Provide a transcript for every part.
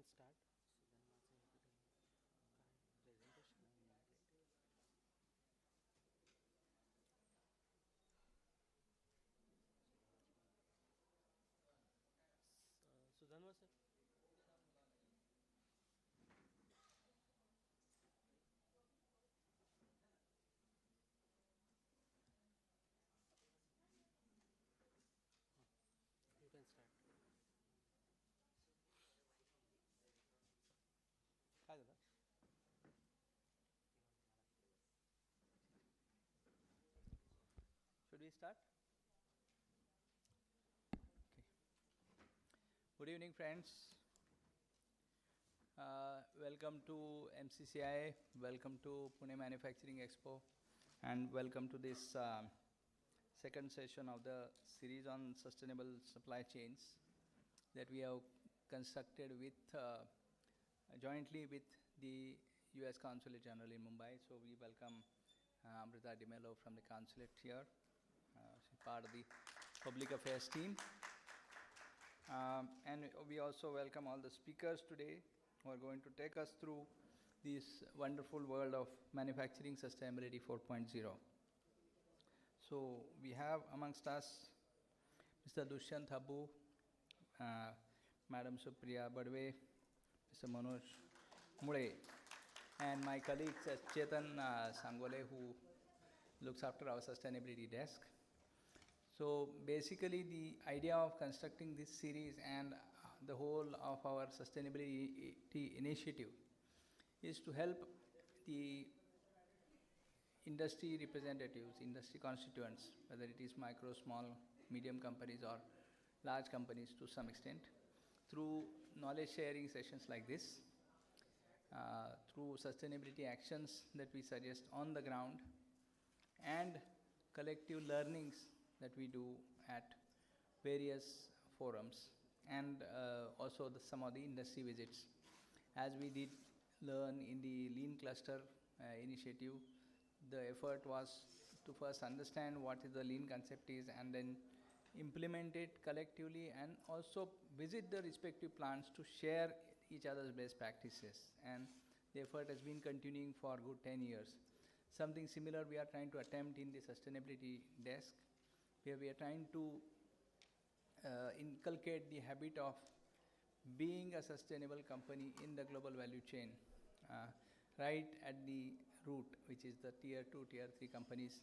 can start. So then माझं इकडे काय presentation आहे immediate. Sudhanva sir. You can start. काय झालं? Should we start? Okay. Good evening, friends. Welcome to MCCIA. Welcome to Pune Manufacturing Expo, and welcome to this second session of the series on sustainable supply chains that we have constructed with jointly with the U.S. Consulate General in Mumbai. So we welcome Amrita Di Mello from the consulate here. She's part of the public affairs team. And we also welcome all the speakers today who are going to take us through this wonderful world of manufacturing sustainability 4.0. So we have amongst us Mr. Dushyant Habu, Madam Supriya Badwe, Mr. Manoj Mule, and my colleagues Chetan Sangole, who looks after our sustainability desk. So basically the idea of constructing this series and the whole of our sustainability initiative is to help the industry representatives, industry constituents, whether it is micro, small, medium companies or large companies to some extent, through knowledge sharing sessions like this, through sustainability actions that we suggest on the ground, and collective learnings that we do at various forums, and also some of the industry visits. As we did learn in the Lean Cluster initiative, the effort was to first understand what is the Lean concept is and then implement it collectively, and also visit the respective plants to share each other's best practices. And the effort has been continuing for good 10 years. Something similar we are trying to attempt in the sustainability desk, where we are trying to inculcate the habit of being a sustainable company in the global value chain, right at the root, which is the tier 2, tier 3 companies,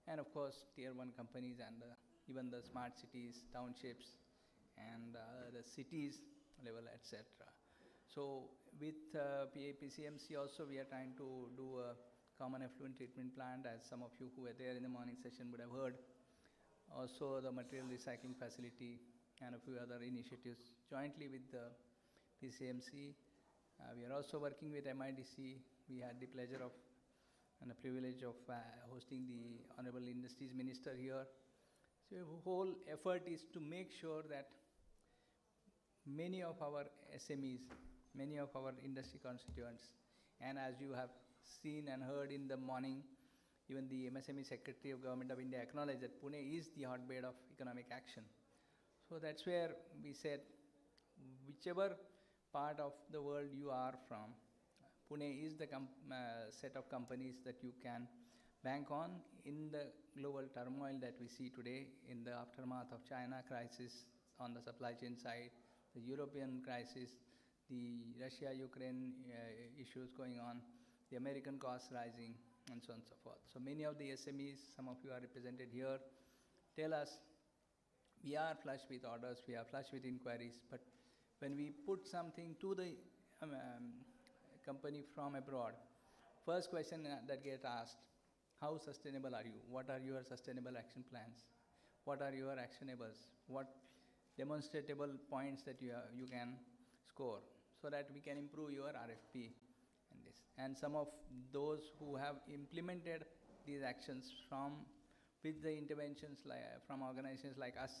and of course tier 1 companies, and even the smart cities, townships, and the cities level, etc. So with PCMC also we are trying to do a common effluent treatment plant, as some of you who were there in the morning session would have heard. Also the material recycling facility and a few other initiatives jointly with the PCMC. We are also working with MIDC. We had the pleasure of and the privilege of hosting the Honorable Industries Minister here. So the whole effort is to make sure that many of our SMEs, many of our industry constituents, and as you have seen and heard in the morning, even the MSME Secretary of Government of India acknowledged that Pune is the hotbed of economic action. So that's where we said, whichever part of the world you are from, Pune is the set of companies that you can bank on in the global turmoil that we see today, in the aftermath of China crisis on the supply chain side, the European crisis, the Russia-Ukraine issues going on, the American costs rising, and so on and so forth. So many of the SMEs, some of you are represented here, tell us, we are flush with orders, we are flush with inquiries, but when we put something to the company from abroad, first question that gets asked, how sustainable are you? What are your sustainable action plans? What are your actionables? What demonstrable points that you can score so that we can improve your RFP and this. And some of those who have implemented these actions with the interventions from organizations like us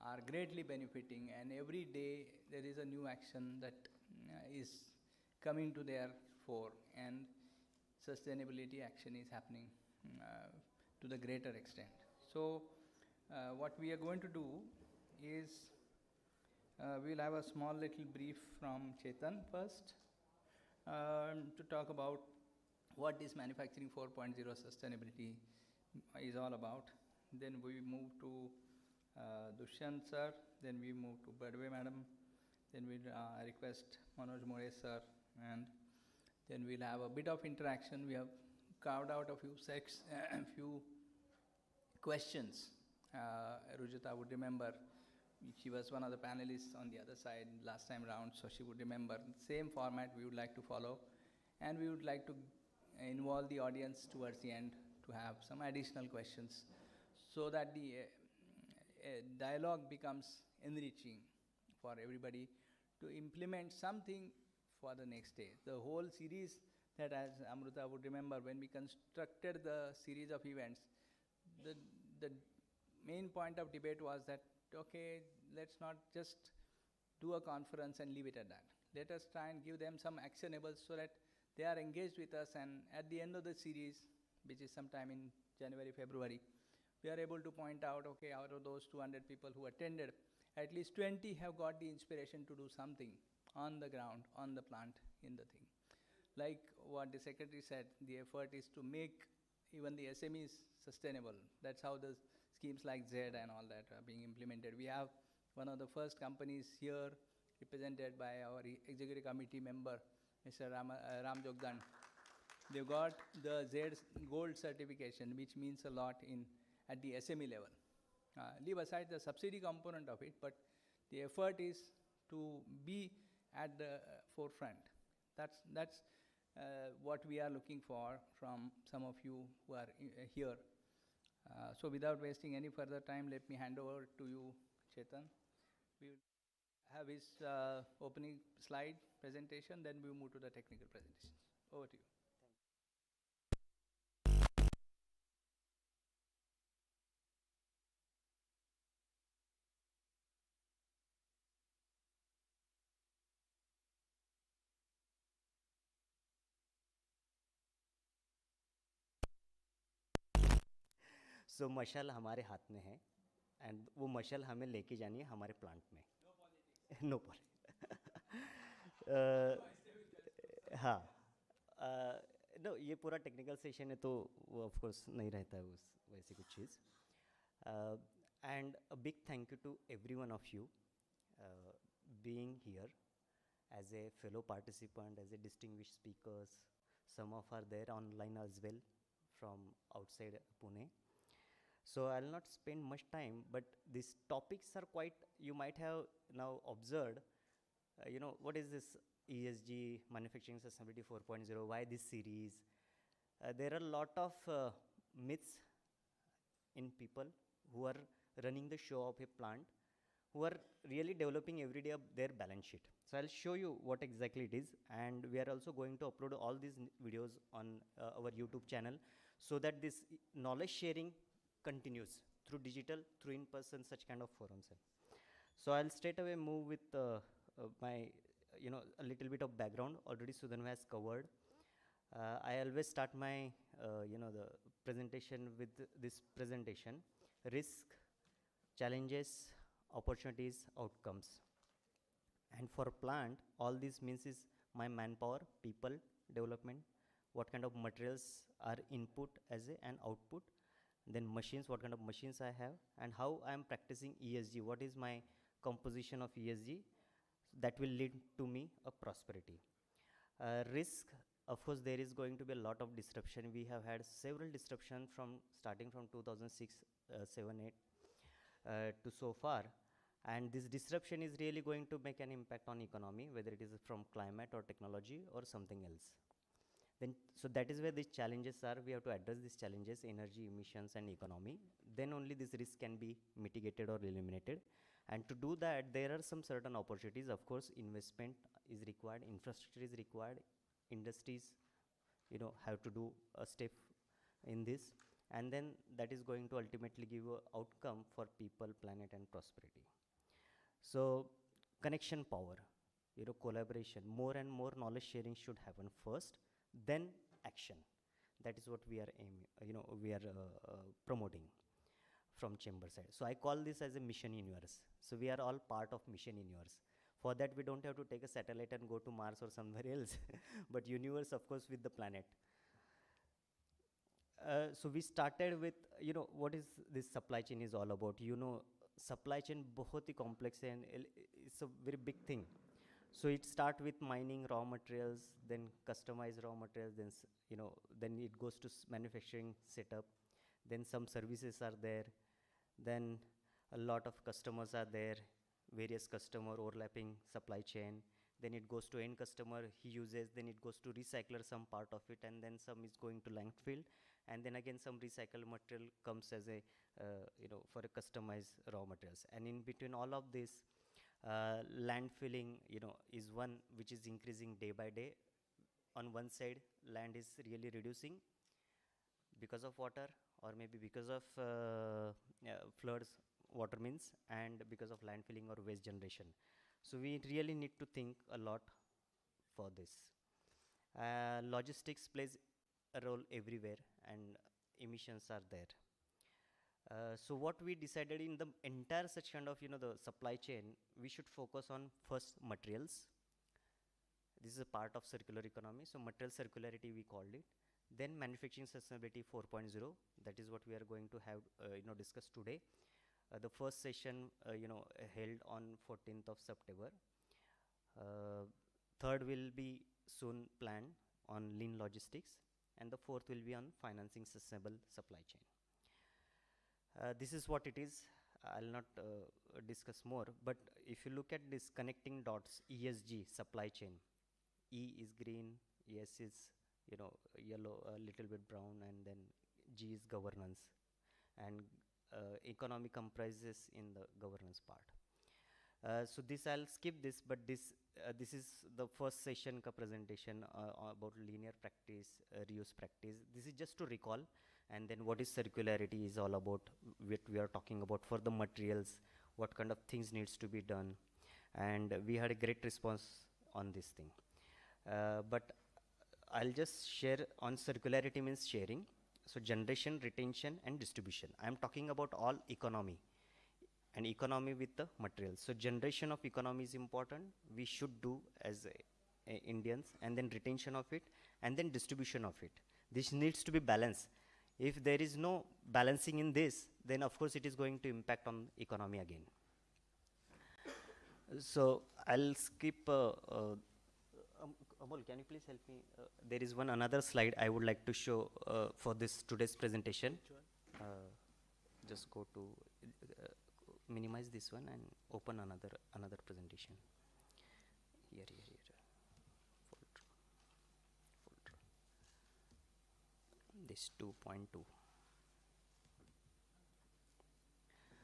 are greatly benefiting, and every day there is a new action that is coming to their fore, and sustainability action is happening to the greater extent. So what we are going to do is We'll have a small little brief from Chetan first to talk about what this manufacturing 4.0 sustainability is all about. Then we move to Dushyant sir, then we move to Badwe madam, then we'll request Manoj More sir, and then we'll have a bit of interaction. We have carved out a few few questions. Rujita would remember, she was one of the panelists on the other side last time round, so she would remember. Same format we would like to follow, and we would like to involve the audience towards the end to have some additional questions so that the dialogue becomes enriching for everybody to implement something for the next day. The whole series that, as Amruta would remember, when we constructed the series of events, the main point of debate was that, okay, let's not just do a conference and leave it at that. Let us try and give them some actionables so that they are engaged with us, and at the end of the series, which is sometime in January, February, we are able to point out, okay, out of those 200 people who attended, at least 20 have got the inspiration to do something on the ground, on the plant, in the thing. Like what the secretary said, the effort is to make even the SMEs sustainable. That's how the schemes like Z and all that are being implemented. We have one of the first companies here represented by our executive committee member, Mr. Ram Jogdan. They've got the Z Gold certification, which means a lot at the SME level. Leave aside the subsidy component of it, but the effort is to be at the forefront. That's what we are looking for from some of you who are here. So without wasting any further time, let me hand over to you, Chetan. We will have his opening slide presentation, then we will move to the technical presentations. Over to you. सो मशाल हमारे हाथ में है and वो मशाल हमें लेके जानी है हमारे प्लांट में. नो हाँ नो ये पूरा टेक्निकल सेशन है तो वो ऑफ कोर्स नहीं रहता है उस वैसी कुछ चीज़. And a big thank you to every one of you being here as a fellow participant, as a distinguished speakers. Some of are there online as well from outside Pune. So I'll not spend much time, but these topics are quite, you might have now observed, what is this ESG, Manufacturing Sustainability 4.0, why this series? There are a lot of myths in people who are running the show of a plant, who are really developing every day their balance sheet. So I'll show you what exactly it is, and we are also going to upload all these videos on our YouTube channel so that this knowledge sharing continues through digital, through in-person, such kind of forums. So I'll straight away move with my, a little bit of background. Already Sudhan has covered. I always start my, the presentation with this presentation: risk, challenges, opportunities, outcomes. And for plant, all this means is my manpower, people, development, what kind of materials are input as an output, then machines, what kind of machines I have, and how I am practicing ESG, what is my composition of ESG, that will lead to me a prosperity. Risk, of course, there is going to be a lot of disruption. We have had several disruptions starting from 2006, 7, 8 to so far. And this disruption is really going to make an impact on economy, whether it is from climate or technology or something else. Then, so that is where these challenges are. We have to address these challenges: energy, emissions, and economy. Then only this risk can be mitigated or eliminated. And to do that, there are some certain opportunities. Of course, investment is required, infrastructure is required, industries, have to do a step in this. And then that is going to ultimately give an outcome for people, planet, and prosperity. So connection power, collaboration, more and more knowledge sharing should happen first, then action. That is what we are promoting. from chamber side. So I call this as a mission universe. So we are all part of mission universe. For that, we don't have to take a satellite and go to Mars or somewhere else, but universe, of course, with the planet. So we started with, what is this supply chain is all about. Supply chain बहुत ही complex है, and it's a very big thing. So it start with mining raw materials, then customize raw materials, then then it goes to manufacturing setup, then some services are there, then a lot of customers are there, various customer overlapping supply chain. Then it goes to end customer, he uses, then it goes to recycler some part of it, and then some is going to landfill, and then again some recycled material comes as a for a customized raw materials. And in between all of this, landfilling is one which is increasing day by day. On one side, land is really reducing because of water, or maybe because of floods, water means, and because of landfilling or waste generation. So we really need to think a lot for this. Logistics plays a role everywhere, and emissions are there. So what we decided in the entire such kind of the supply chain, we should focus on first materials. This is a part of circular economy, so material circularity we called it. Then manufacturing sustainability 4.0, that is what we are going to have discuss today. The first session held on 14th of September. Third will be soon planned on lean logistics, and the fourth will be on financing sustainable supply chain. This is what it is. I'll not discuss more, but if you look at this connecting dots, ESG supply chain, E is green, S is yellow, a little bit brown, and then G is governance, and economy comprises in the governance part. So this I'll skip this, but this is the first session ka presentation about linear practice, reuse practice. This is just to recall, and then what is circularity is all about, what we are talking about for the materials, what kind of things needs to be done, and we had a great response on this thing. But I'll just share on circularity means sharing. So generation, retention, and distribution. I'm talking about all economy, and economy with the materials. So generation of economy is important. We should do as Indians, and then retention of it, and then distribution of it. This needs to be balanced. If there is no balancing in this, then of course it is going to impact on economy again. So I'll skip. Amol, can you please help me? There is one another slide I would like to show for this today's presentation. Sure. Just go to minimize this one and open another presentation. Here. Folder. This 2.2.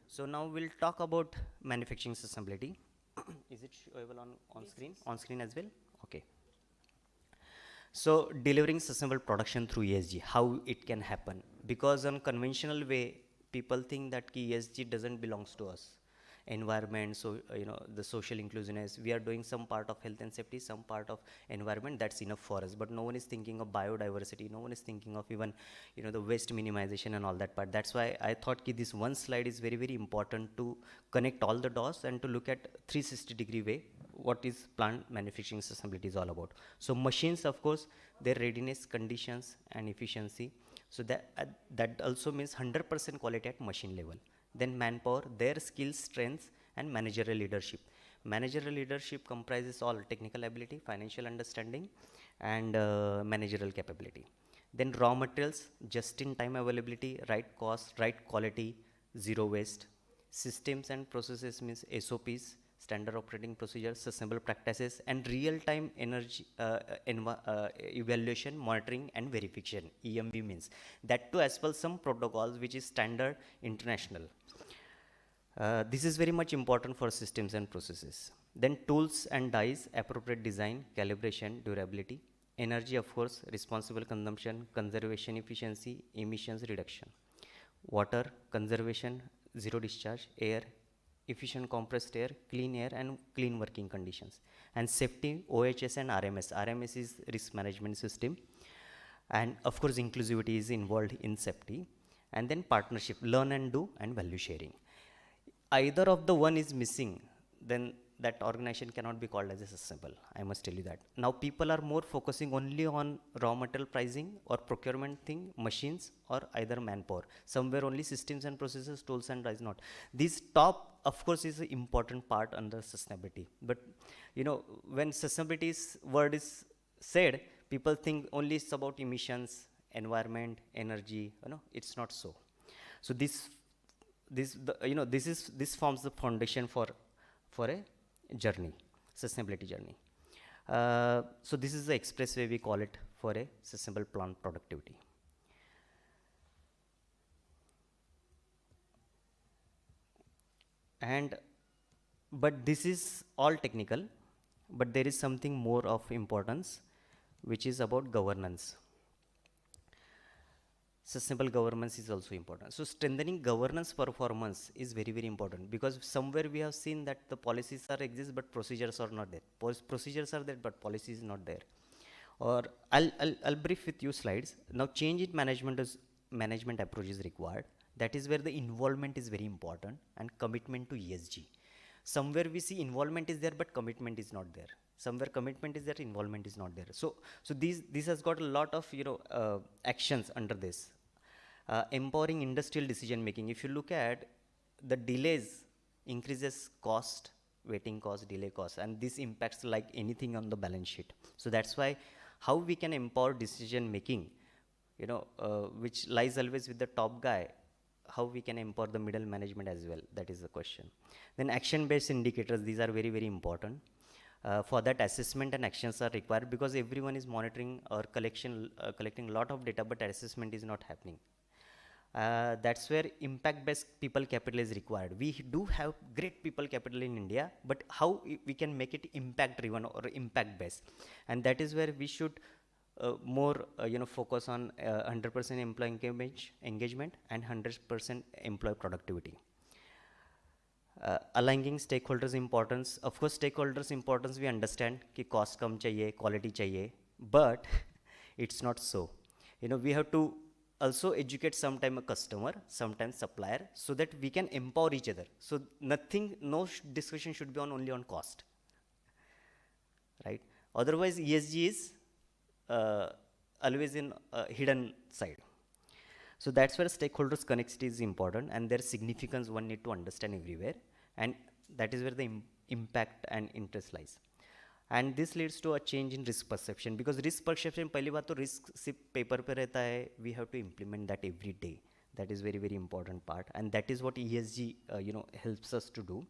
So now we'll talk about manufacturing sustainability. Is it showable on screen? Yes. On screen as well? Okay. So delivering sustainable production through ESG, how it can happen? Because on conventional way, people think that ESG doesn't belongs to us. Environment, so the social inclusiveness, we are doing some part of health and safety, some part of environment, that's enough for us. But no one is thinking of biodiversity, no one is thinking of even the waste minimization and all that part. That's why I thought this one slide is very, very important to connect all the dots and to look at 360-degree way what is plant manufacturing sustainability is all about. So machines, of course, their readiness, conditions, and efficiency. So that also means 100% quality at machine level. Then manpower, their skills, strengths, and managerial leadership. Managerial leadership comprises all technical ability, financial understanding, and managerial capability. Then raw materials, just-in-time availability, right cost, right quality, zero waste. Systems and processes means SOPs, standard operating procedures, sustainable practices, and real-time energy evaluation, monitoring, and verification. EMV means that too as well some protocols which is standard international. This is very much important for systems and processes. Then tools and dies, appropriate design, calibration, durability. Energy, of course, responsible consumption, conservation efficiency, emissions reduction. Water, conservation, zero discharge, air, efficient compressed air, and clean working conditions. And safety, OHS and RMS. RMS is risk management system. And of course, inclusivity is involved in safety. And then partnership, learn and do, and value sharing. Either of the one is missing, then that organization cannot be called as a sustainable. I must tell you that. Now people are more focusing only on raw material pricing or procurement thing, machines, or either manpower. Somewhere only systems and processes, tools and is not. This top, of course, is an important part under sustainability. But you know, when sustainability word is said, people think only it's about emissions, environment, energy. You know, it's not so. So this this forms the foundation for a journey, sustainability journey. So this is the expressway, we call it, for a sustainable plant productivity. And but this is all technical, but there is something more of importance, which is about governance. Sustainable governance is also important. So strengthening governance performance is very, very important, because somewhere we have seen that the policies are exist, but procedures are not there. Procedures are there, but policy is not there. Or I'll brief with you slides. Now change in management approach is required. That is where the involvement is very important, and commitment to ESG. Somewhere we see involvement is there, but commitment is not there. Somewhere commitment is there, involvement is not there. So this has got a lot of actions under this. Empowering industrial decision making. If you look at the delays, increases cost, waiting cost, delay cost, and this impacts like anything on the balance sheet. So that's why how we can empower decision making, which lies always with the top guy. How we can empower the middle management as well, that is the question. Then action based indicators, these are very, very important. For that, assessment and actions are required, because everyone is monitoring or collecting a lot of data, but assessment is not happening. That's where impact based people capital is required. We do have great people capital in India, but how we can make it impact driven or impact based, and that is where we should more focus on 100% employee engagement and 100% employee productivity. Aligning stakeholders importance. Of course, stakeholders importance we understand कि cost कम चाहिए, quality चाहिए, but it's not so. We have to also educate sometime a customer, sometimes supplier, so that we can empower each other. So no discussion should be only on cost, right? Otherwise, ESG is always in hidden side. So that's where stakeholders connectivity is important, and their significance one need to understand everywhere, and that is where the impact and interest lies. And this leads to a change in risk perception, because risk perception, पहली बात तो risk सिर्फ paper पे रहता है, we have to implement that every day. That is very, very important part, and that is what ESG helps us to do.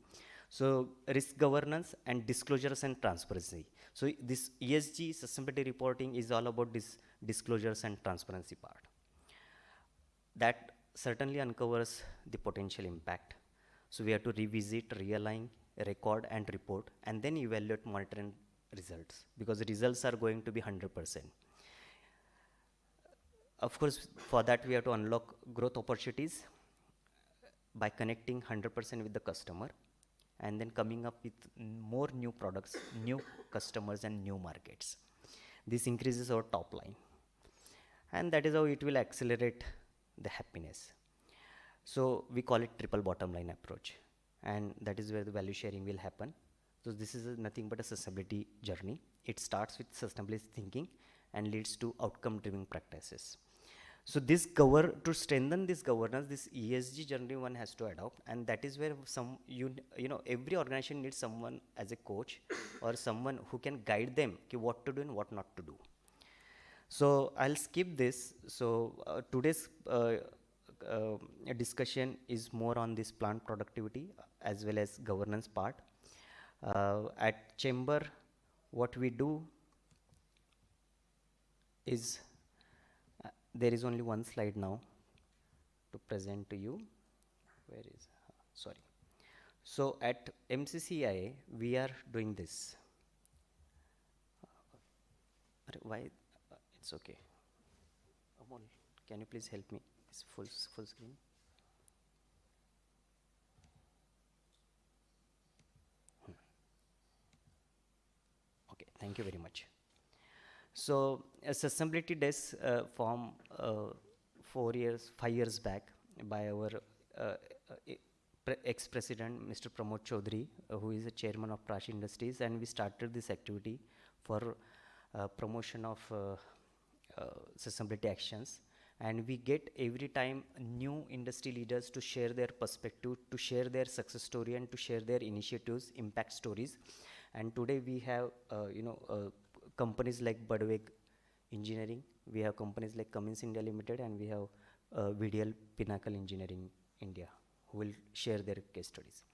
So risk governance and disclosures and transparency. So this ESG sustainability reporting is all about this disclosures and transparency part. That certainly uncovers the potential impact. So we have to revisit, realign, record and report, and then evaluate, monitor and results, because the results are going to be 100%. Of course, for that we have to unlock growth opportunities by connecting 100% with the customer, and then coming up with more new products, new customers and new markets. This increases our top line, and that is how it will accelerate the happiness. So we call it triple bottom line approach, and that is where the value sharing will happen. So this is nothing but a sustainability journey. It starts with sustainability thinking and leads to outcome driven practices. So this to strengthen this governance, this ESG journey one has to adopt, and that is where every organization needs someone as a coach or someone who can guide them what to do and what not to do. So I'll skip this. So today's discussion is more on this plant productivity as well as governance part. At Chamber, what we do is there is only one slide now to present to you. Where is, sorry. So at MCCIA, we are doing this. Why? It's okay. Amol, can you please help me? It's full screen. Okay, thank you very much. So sustainability desk formed 5 years back. by our uh, ex-president, Mr. Pramod Chaudhary, who is the chairman of Prash Industries, and we started this activity for promotion of sustainability actions. And we get every time new industry leaders to share their perspective, to share their success story, and to share their initiatives, impact stories. And today we have, companies like Budwig Engineering, we have companies like Cummins India Limited, and we have VDL Pinnacle Engineering India, who will share their case studies.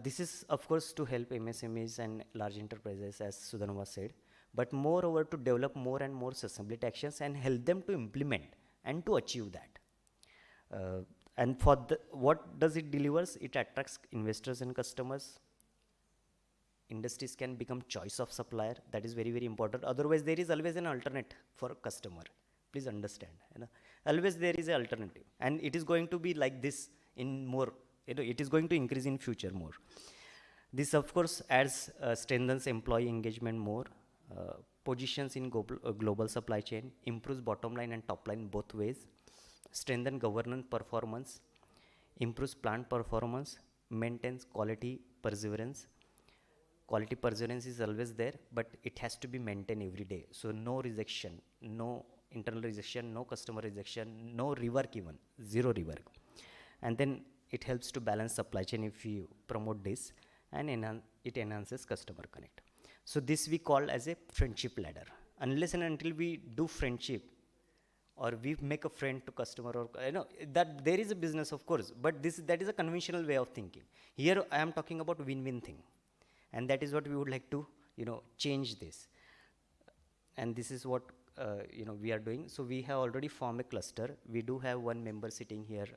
This is, of course, to help MSMEs and large enterprises, as Sudanova said, but moreover to develop more and more sustainability actions and help them to implement and to achieve that. And for what does it delivers? It attracts investors and customers. Industries can become choice of supplier. That is very, very important. Otherwise, there is always an alternate for a customer. Please understand. Always there is an alternative. And it is going to be like this in more, it is going to increase in future more. This, of course, adds, strengthens employee engagement more, positions in global supply chain, improves bottom line and top line both ways, strengthen governance performance, improves plant performance, maintains quality perseverance. Quality perseverance is always there, but it has to be maintained every day. So no rejection, no internal rejection, no customer rejection, no rework even, zero rework. And then it helps to balance supply chain if you promote this, and it enhances customer connect. So this we call as a friendship ladder. Unless and until we do friendship, or we make a friend to customer, or that there is a business, of course, but that is a conventional way of thinking. Here I am talking about win-win thing, and that is what we would like to change this. And this is what we are doing. So we have already formed a cluster. We do have one member sitting here,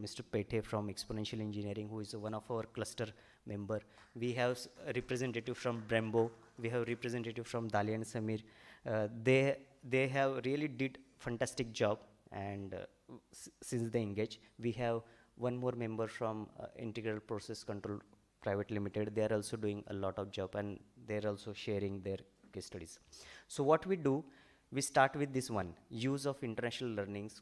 Mr. Pete from Exponential Engineering, who is one of our cluster member. We have a representative from Brembo. We have representative from Dali and Samir. They have really did fantastic job, and since they engage, we have one more member from Integral Process Control Private Limited. They are also doing a lot of job, and they are also sharing their case studies. So what we do, we start with this one, use of international learnings,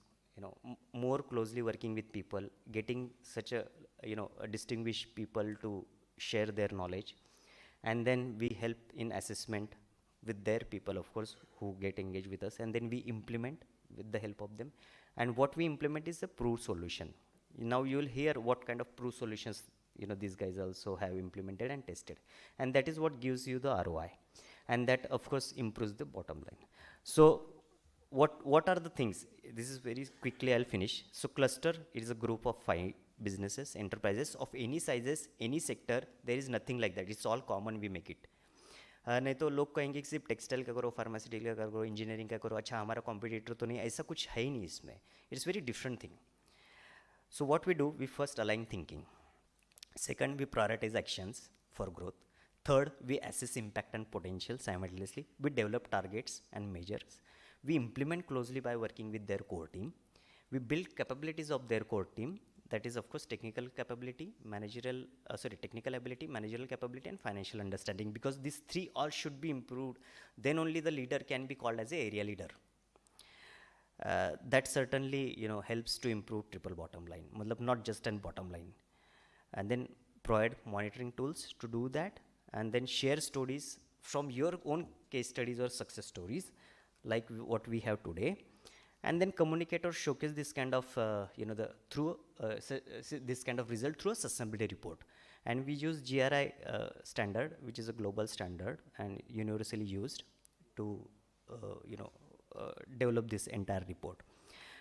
more closely working with people, getting such a distinguished people to share their knowledge, and then we help in assessment with their people, of course, who get engaged with us, and then we implement with the help of them. And what we implement is a proved solution. Now you will hear what kind of proved solutions these guys also have implemented and tested, and that is what gives you the ROI, and that, of course, improves the bottom line. So what are the things? This is very quickly, I'll finish. So cluster is a group of 5 businesses, enterprises of any sizes, any sector. There is nothing like that. It's all common, we make it. नहीं तो लोग कहेंगे कि सिर्फ textile का करो, pharmaceutical का करो, इंजीनियरिंग का करो, अच्छा हमारा कॉम्पिटिटर तो नहीं, ऐसा कुछ है ही नहीं इसमें. It's very different thing. So what we do, we first align thinking. Second, we prioritize actions for growth. Third, we assess impact and potential simultaneously. We develop targets and measures. We implement closely by working with their core team. We build capabilities of their core team. That is, of course, technical capability, technical ability, managerial capability, and financial understanding. Because these 3 all should be improved. Then only the leader can be called as a area leader. That certainly helps to improve triple bottom line. Not just an bottom line. And then provide monitoring tools to do that, and then share stories from your own case studies or success stories, like what we have today, and then communicate or showcase this kind of this kind of result through a sustainability report. And we use GRI standard, which is a global standard and universally used to develop this entire report.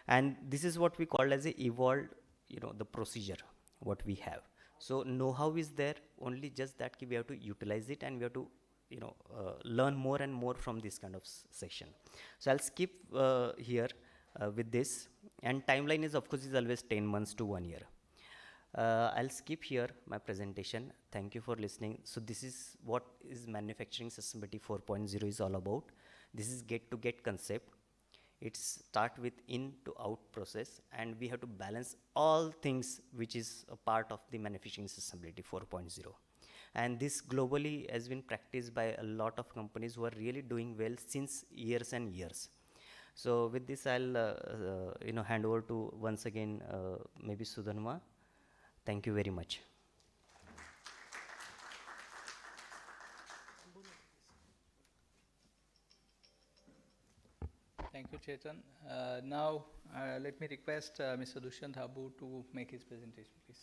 And this is what we call as a evolved the procedure what we have. So know-how is there, only just that we have to utilize it, and we have to learn more and more from this kind of section. So I'll skip here with this, and timeline is, of course, is always 10 months to 1 year. I'll skip here my presentation. Thank you for listening. So this is what is manufacturing sustainability 4.0 is all about. This is get concept. It start with in to out process, and we have to balance all things which is a part of the manufacturing sustainability 4.0. And this globally has been practiced by a lot of companies who are really doing well since years and years. So with this, I'll hand over to once again maybe Sudhanma. Thank you very much. Thank you, Chetan. Now, let me request Mr. Dushyant Habu to make his presentation, please.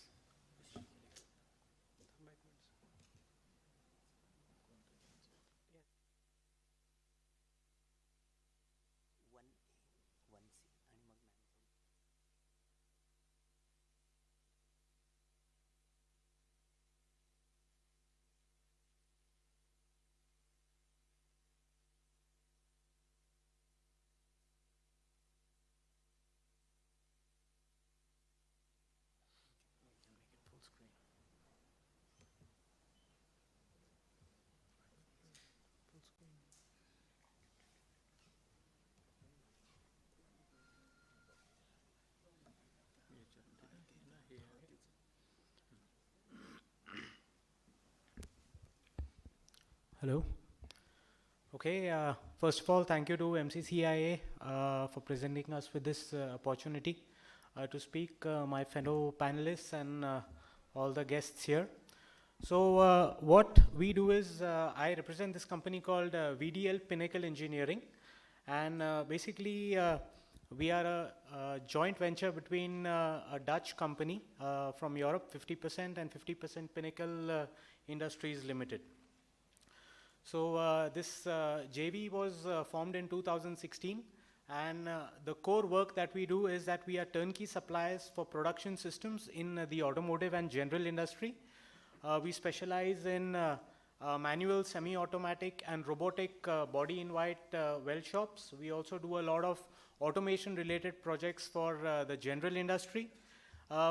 Full screen. Full screen. Hello. Okay, first of all, thank you to MCCIA for presenting us with this opportunity to speak, my fellow panelists and all the guests here. So what we do is, I represent this company called VDL Pinnacle Engineering, and basically we are a joint venture between a Dutch company from Europe, 50%, and 50% Pinnacle Industries Limited. So this JV was formed in 2016, and the core work that we do is that we are turnkey suppliers for production systems in the automotive and general industry. We specialize in manual, semi-automatic and robotic body-in-white weld shops. We also do a lot of automation-related projects for the general industry.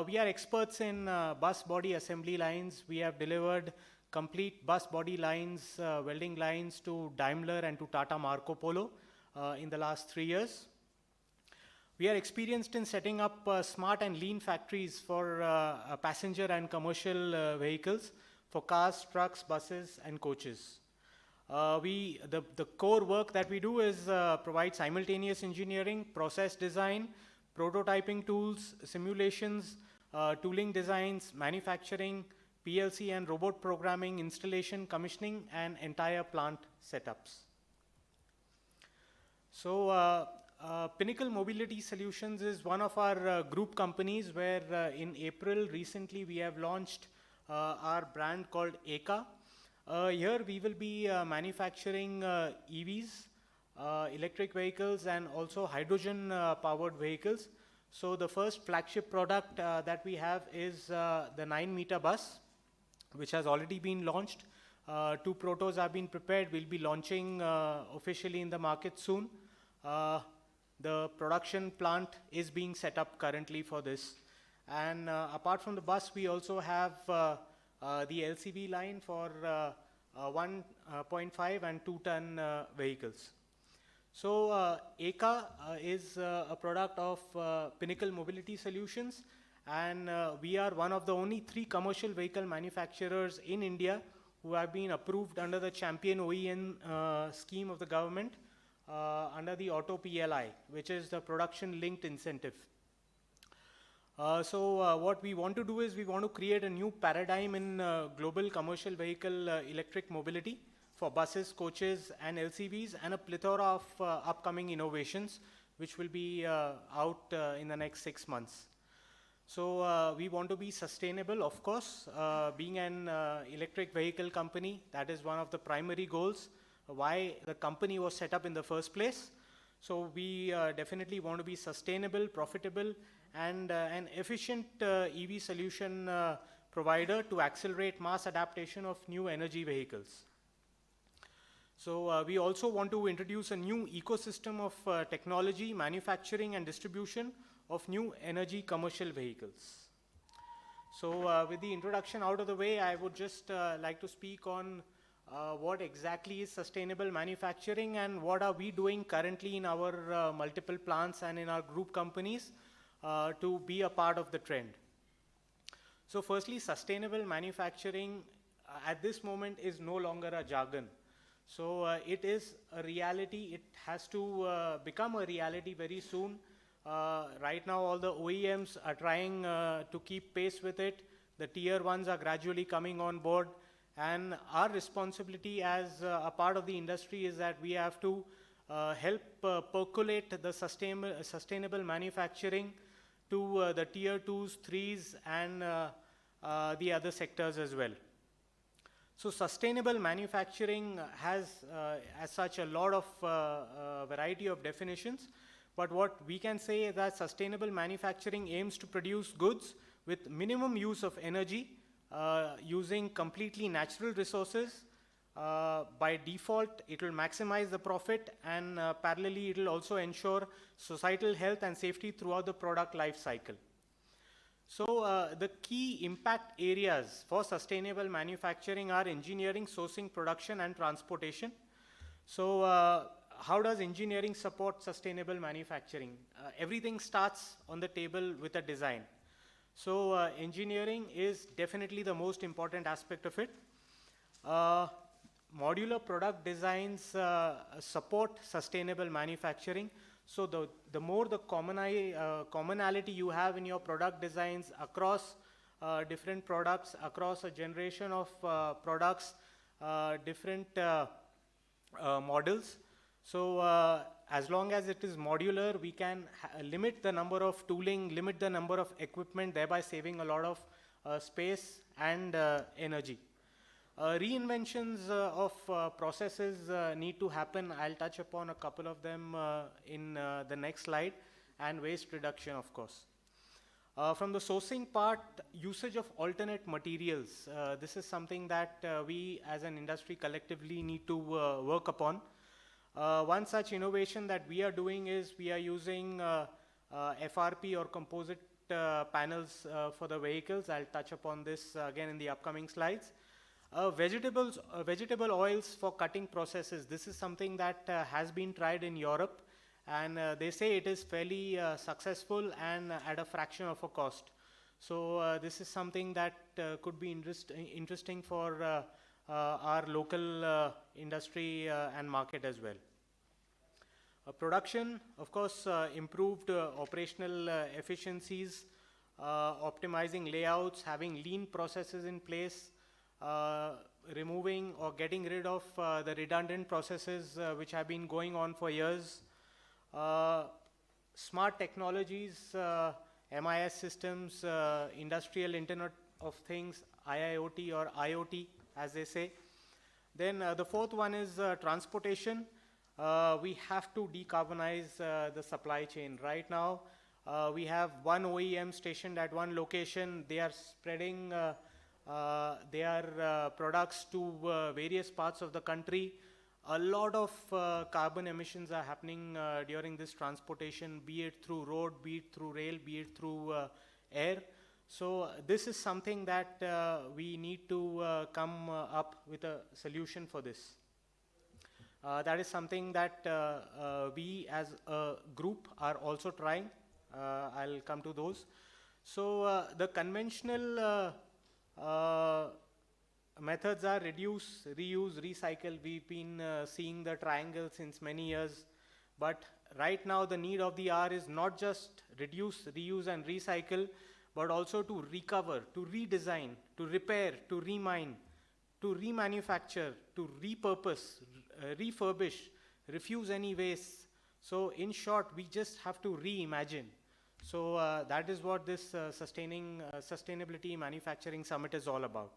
We are experts in bus body assembly lines. We have delivered complete bus body lines, welding lines to Daimler and to Tata Marco Polo in the last 3 years. We are experienced in setting up smart and lean factories for passenger and commercial vehicles, for cars, trucks, buses, and coaches. The core work that we do is provide simultaneous engineering, process design, prototyping tools, simulations, tooling designs, manufacturing, PLC and robot programming, installation, commissioning, and entire plant setups. So Pinnacle Mobility Solutions is one of our group companies where in April recently we have launched our brand called ECA. Here we will be manufacturing EVs, electric vehicles, and also hydrogen powered vehicles. So the first flagship product that we have is the 9-meter bus, which has already been launched. 2 protos have been prepared. We'll be launching officially in the market soon. The production plant is being set up currently for this. And apart from the bus, we also have the LCV line for 1.5 and 2-ton vehicles. So ECA is a product of Pinnacle Mobility Solutions, and we are one of the only 3 commercial vehicle manufacturers in India who have been approved under the Champion OEM scheme of the government under the Auto PLI, which is the production linked incentive. So what we want to do is we want to create a new paradigm in global commercial vehicle electric mobility for buses, coaches, and LCVs, and a plethora of upcoming innovations which will be out in the next 6 months. So we want to be sustainable, of course. Being an electric vehicle company, that is one of the primary goals, why the company was set up in the first place. So we definitely want to be sustainable, profitable, and an efficient EV solution provider to accelerate mass adaptation of new energy vehicles. So we also want to introduce a new ecosystem of technology, manufacturing, and distribution of new energy commercial vehicles. So with the introduction out of the way, I would just like to speak on what exactly is sustainable manufacturing and what are we doing currently in our multiple plants and in our group companies to be a part of the trend. So firstly, sustainable manufacturing at this moment is no longer a jargon. So it is a reality. It has to become a reality very soon. Right now, all the OEMs are trying to keep pace with it. The tier ones are gradually coming on board. And our responsibility as a part of the industry is that we have to help percolate the sustainable manufacturing to the tier 2s, 3s, and the other sectors as well. So sustainable manufacturing has, as such, a lot of variety of definitions. But what we can say is that sustainable manufacturing aims to produce goods with minimum use of energy, using completely natural resources. By default, it will maximize the profit, and parallelly, it will also ensure societal health and safety throughout the product life cycle. So the key impact areas for sustainable manufacturing are engineering, sourcing, production, and transportation. So how does engineering support sustainable manufacturing? Everything starts on the table with a design. So engineering is definitely the most important aspect of it. Modular product designs support sustainable manufacturing. So the more the commonality you have in your product designs across different products, across a generation of products, different models. So as long as it is modular, we can limit the number of tooling, limit the number of equipment, thereby saving a lot of space and energy. Reinventions of processes need to happen. I'll touch upon a couple of them in the next slide, and waste reduction, of course. From the sourcing part, usage of alternate materials. This is something that we as an industry collectively need to work upon. One such innovation that we are doing is we are using FRP or composite panels for the vehicles. I'll touch upon this again in the upcoming slides. Vegetable oils for cutting processes. This is something that has been tried in Europe, and they say it is fairly successful and at a fraction of a cost. So this is something that could be interesting for our local industry and market as well. Production, of course, improved operational efficiencies, optimizing layouts, having lean processes in place, removing or getting rid of the redundant processes which have been going on for years. Smart technologies, MIS systems, industrial Internet of Things, IIoT or IoT as they say. Then the fourth one is transportation. We have to decarbonize the supply chain. Right now, we have one OEM stationed at one location. They are spreading their products to various parts of the country. A lot of carbon emissions are happening during this transportation, be it through road, be it through rail, be it through air. So this is something that we need to come up with a solution for this. That is something that we as a group are also trying. I'll come to those. So the conventional methods are reduce, reuse, recycle. We've been seeing the triangle since many years. But right now the need of the hour is not just reduce, reuse and recycle, but also to recover, to redesign, to repair, to remine, to remanufacture, to repurpose, refurbish, refuse any waste. So in short, we just have to reimagine. So that is what this Sustainability Manufacturing Summit is all about.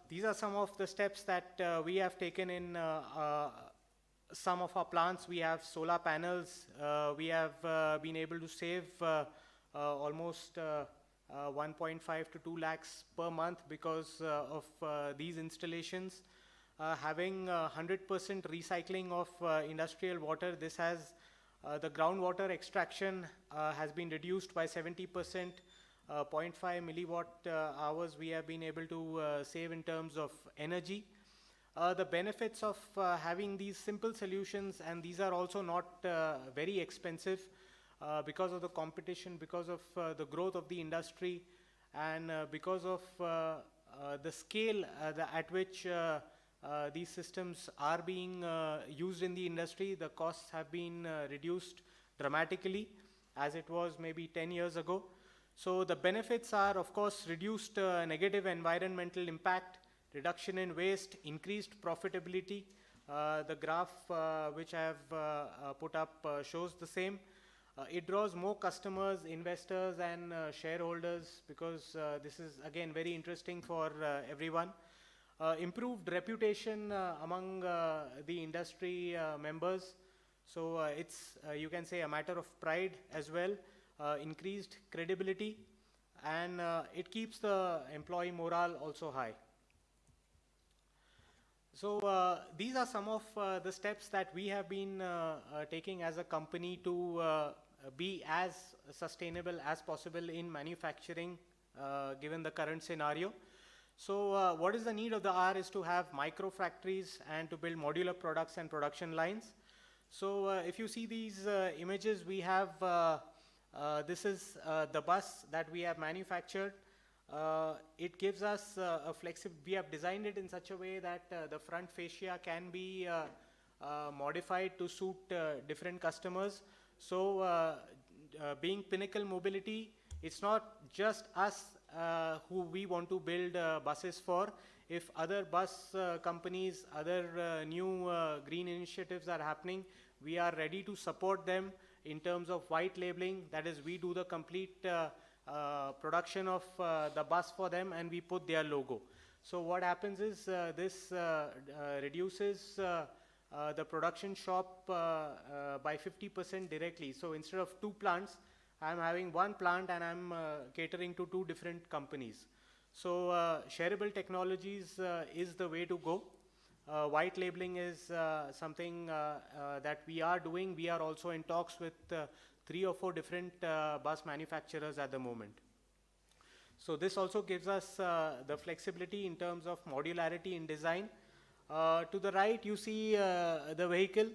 These are some of the steps that we have taken in some of our plants. We have solar panels. We have been able to save almost 1.5 to 2 lakhs per month because of these installations. Having 100% recycling of industrial water, this has the groundwater extraction has been reduced by 70%. 0.5 milliwatt hours we have been able to save in terms of energy. The benefits of having these simple solutions, and these are also not very expensive because of the competition, because of the growth of the industry, and because of the scale at which these systems are being used in the industry, the costs have been reduced dramatically as it was maybe 10 years ago. So the benefits are, of course, reduced negative environmental impact, reduction in waste, increased profitability. The graph which I have put up shows the same. It draws more customers, investors, and shareholders, because this is again very interesting for everyone. Improved reputation among the industry members. So it's, you can say, a matter of pride as well. Increased credibility, and it keeps the employee morale also high. So these are some of the steps that we have been taking as a company to be as sustainable as possible in manufacturing given the current scenario. So what is the need of the hour is to have micro factories and to build modular products and production lines. So if you see these images, we have this is the bus that we have manufactured. It gives us a flexible, we have designed it in such a way that the front fascia can be modified to suit different customers. So being Pinnacle Mobility, it's not just us who we want to build buses for. If other bus companies, other new green initiatives are happening, we are ready to support them in terms of white labeling. That is, we do the complete production of the bus for them, and we put their logo. So what happens is this reduces the production shop by 50% directly. So instead of 2 plants, I'm having 1 plant, and I'm catering to 2 different companies. So shareable technologies is the way to go. White labeling is something that we are doing. We are also in talks with 3 or 4 different bus manufacturers at the moment. So this also gives us the flexibility in terms of modularity in design. To the right, you see the vehicle.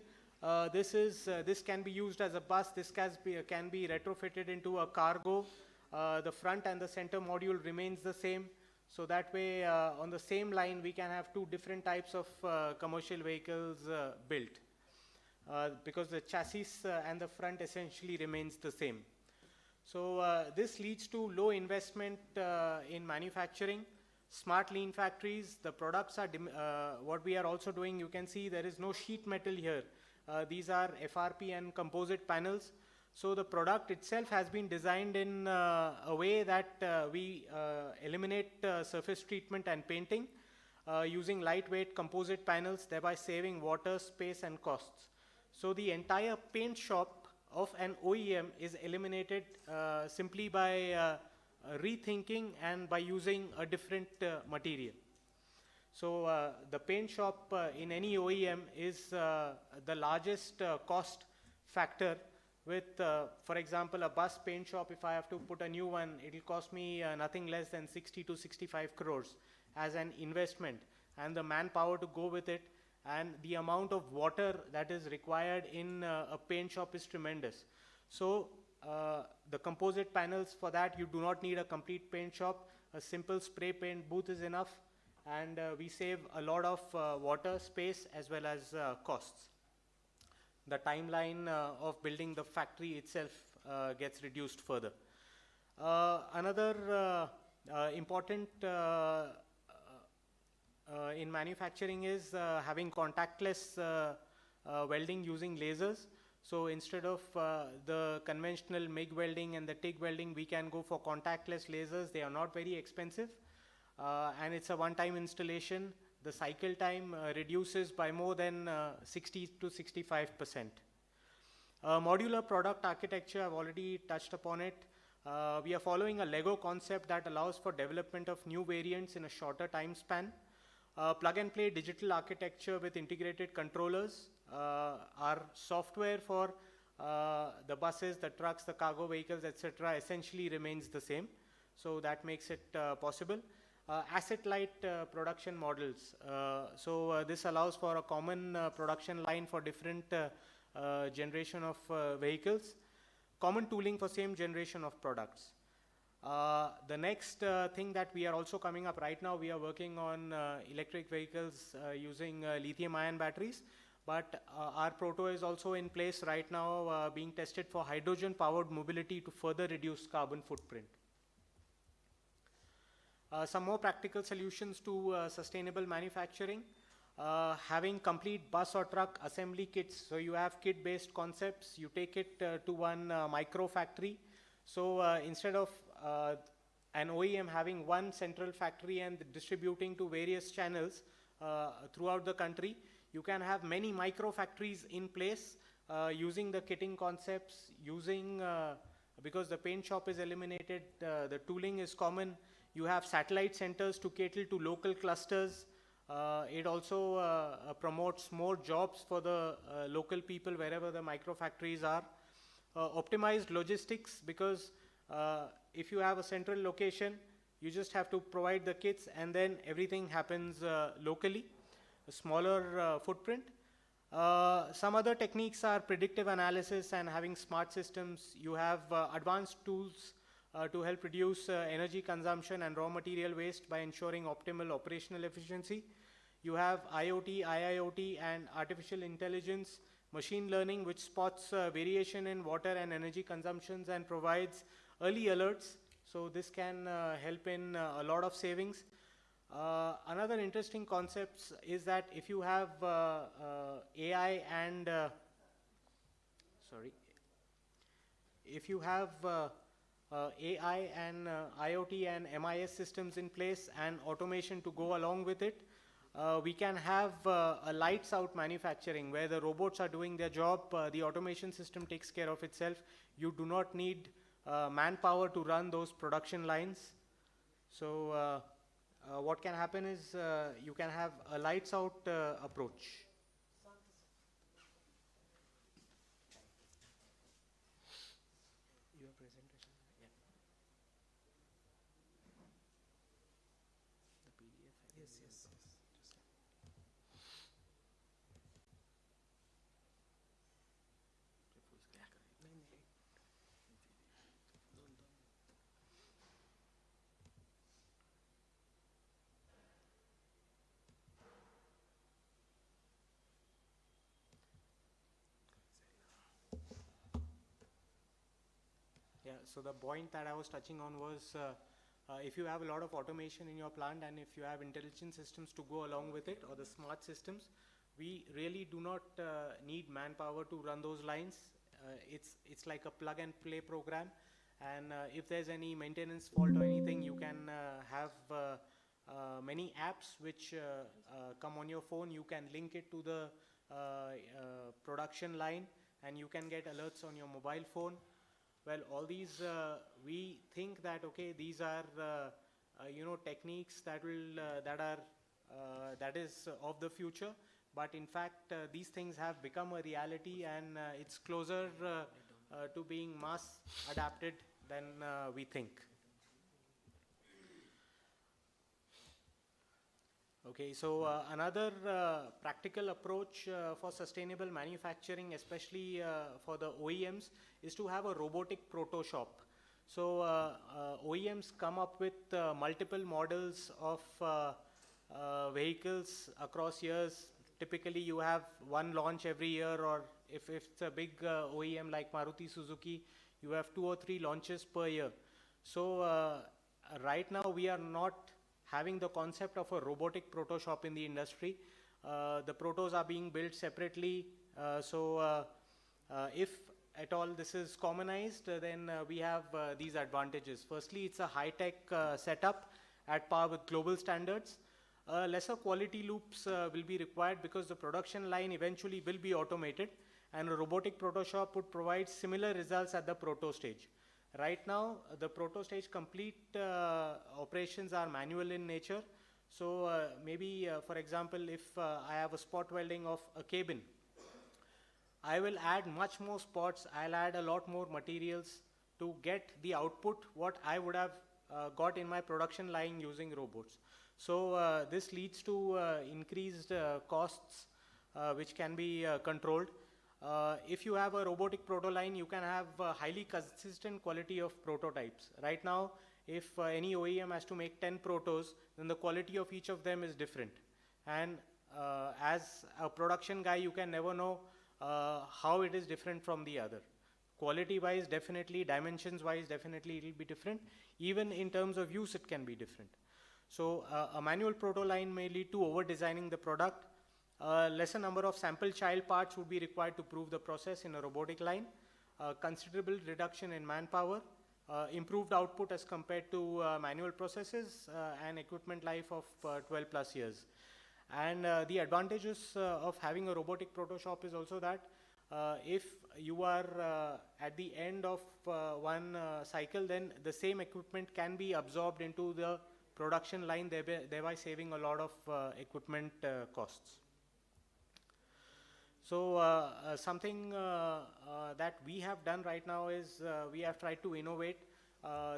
This can be used as a bus. This can be retrofitted into a cargo. The front and the center module remains the same. So that way, on the same line, we can have 2 different types of commercial vehicles built, because the chassis and the front essentially remains the same. So this leads to low investment in manufacturing, smart lean factories. The products are, what we are also doing, you can see there is no sheet metal here. These are FRP and composite panels. So the product itself has been designed in a way that we eliminate surface treatment and painting using lightweight composite panels, thereby saving water, space, and costs. So the entire paint shop of an OEM is eliminated simply by rethinking and by using a different material. So the paint shop in any OEM is the largest cost factor. With, for example, a bus paint shop, if I have to put a new one, it will cost me nothing less than 60 to 65 crores as an investment, and the manpower to go with it, and the amount of water that is required in a paint shop is tremendous. So the composite panels, for that you do not need a complete paint shop. A simple spray paint booth is enough, and we save a lot of water, space, as well as costs. The timeline of building the factory itself gets reduced further. Another important in manufacturing is having contactless welding using lasers. So instead of the conventional MIG welding and the TIG welding, we can go for contactless lasers. They are not very expensive, and it's a one-time installation. The cycle time reduces by more than 60 to 65%. Modular product architecture, I've already touched upon it. We are following a Lego concept that allows for development of new variants in a shorter time span. Plug and play digital architecture with integrated controllers. Our software for the buses, the trucks, the cargo vehicles, etc. essentially remains the same. So that makes it possible. Asset-light production models. So this allows for a common production line for different generation of vehicles. Common tooling for same generation of products. The next thing that we are also coming up right now, we are working on electric vehicles using lithium-ion batteries. But our proto is also in place right now, being tested for hydrogen-powered mobility to further reduce carbon footprint. Some more practical solutions to sustainable manufacturing. Having complete bus or truck assembly kits. So you have kit-based concepts, you take it to one micro factory. So instead of an OEM having one central factory and distributing to various channels throughout the country, you can have many micro factories in place using the kitting concepts, using, because the paint shop is eliminated, the tooling is common. You have satellite centers to cater to local clusters. It also promotes more jobs for the local people wherever the micro factories are. Optimized logistics, because if you have a central location, you just have to provide the kits and then everything happens locally, a smaller footprint. Some other techniques are predictive analysis and having smart systems. You have advanced tools to help reduce energy consumption and raw material waste by ensuring optimal operational efficiency. You have IoT, IIoT, and artificial intelligence, machine learning, which spots variation in water and energy consumptions and provides early alerts. So this can help in a lot of savings. Another interesting concept is that if you have AI and if you have AI and IoT and MIS systems in place and automation to go along with it, we can have a lights out manufacturing where the robots are doing their job, the automation system takes care of itself. You do not need manpower to run those production lines. So what can happen is you can have a lights out approach. Your presentation, yeah. The PDF. Yes, yes, yes. Yeah, so the point that I was touching on was if you have a lot of automation in your plant and if you have intelligent systems to go along with it or the smart systems, we really do not need manpower to run those lines. It's like a plug and play program, and if there's any maintenance fault or anything, you can have many apps which come on your phone. You can link it to the production line and you can get alerts on your mobile phone. Well, all these, we think that, okay, these are, techniques that will, that is of the future. But in fact, these things have become a reality and it's closer to being mass adapted than we think. Okay, so another practical approach for sustainable manufacturing, especially for the OEMs, is to have a robotic proto shop. So OEMs come up with multiple models of vehicles across years. Typically, you have one launch every year, or if it's a big OEM like Maruti Suzuki, you have 2 or 3 launches per year. So right now, we are not having the concept of a robotic proto shop in the industry. The protos are being built separately. So if at all this is commonized, then we have these advantages. Firstly, it's a high-tech setup at par with global standards. Lesser quality loops will be required because the production line eventually will be automated, and a robotic proto shop would provide similar results at the proto stage. Right now, the proto stage complete operations are manual in nature. So maybe, for example, if I have a spot welding of a cabin, I will add much more spots. I'll add a lot more materials to get the output what I would have got in my production line using robots. So this leads to increased costs which can be controlled. If you have a robotic proto line, you can have highly consistent quality of prototypes. Right now, if any OEM has to make 10 protos, then the quality of each of them is different. And as a production guy, you can never know how it is different from the other. Quality wise, definitely, dimensions wise, definitely it will be different. Even in terms of use, it can be different. So a manual proto line may lead to over designing the product. Lesser number of sample child parts would be required to prove the process in a robotic line. Considerable reduction in manpower, improved output as compared to manual processes, and equipment life of 12 plus years. And the advantages of having a robotic proto shop is also that if you are at the end of one cycle, then the same equipment can be absorbed into the production line, thereby saving a lot of equipment costs. So something that we have done right now is we have tried to innovate.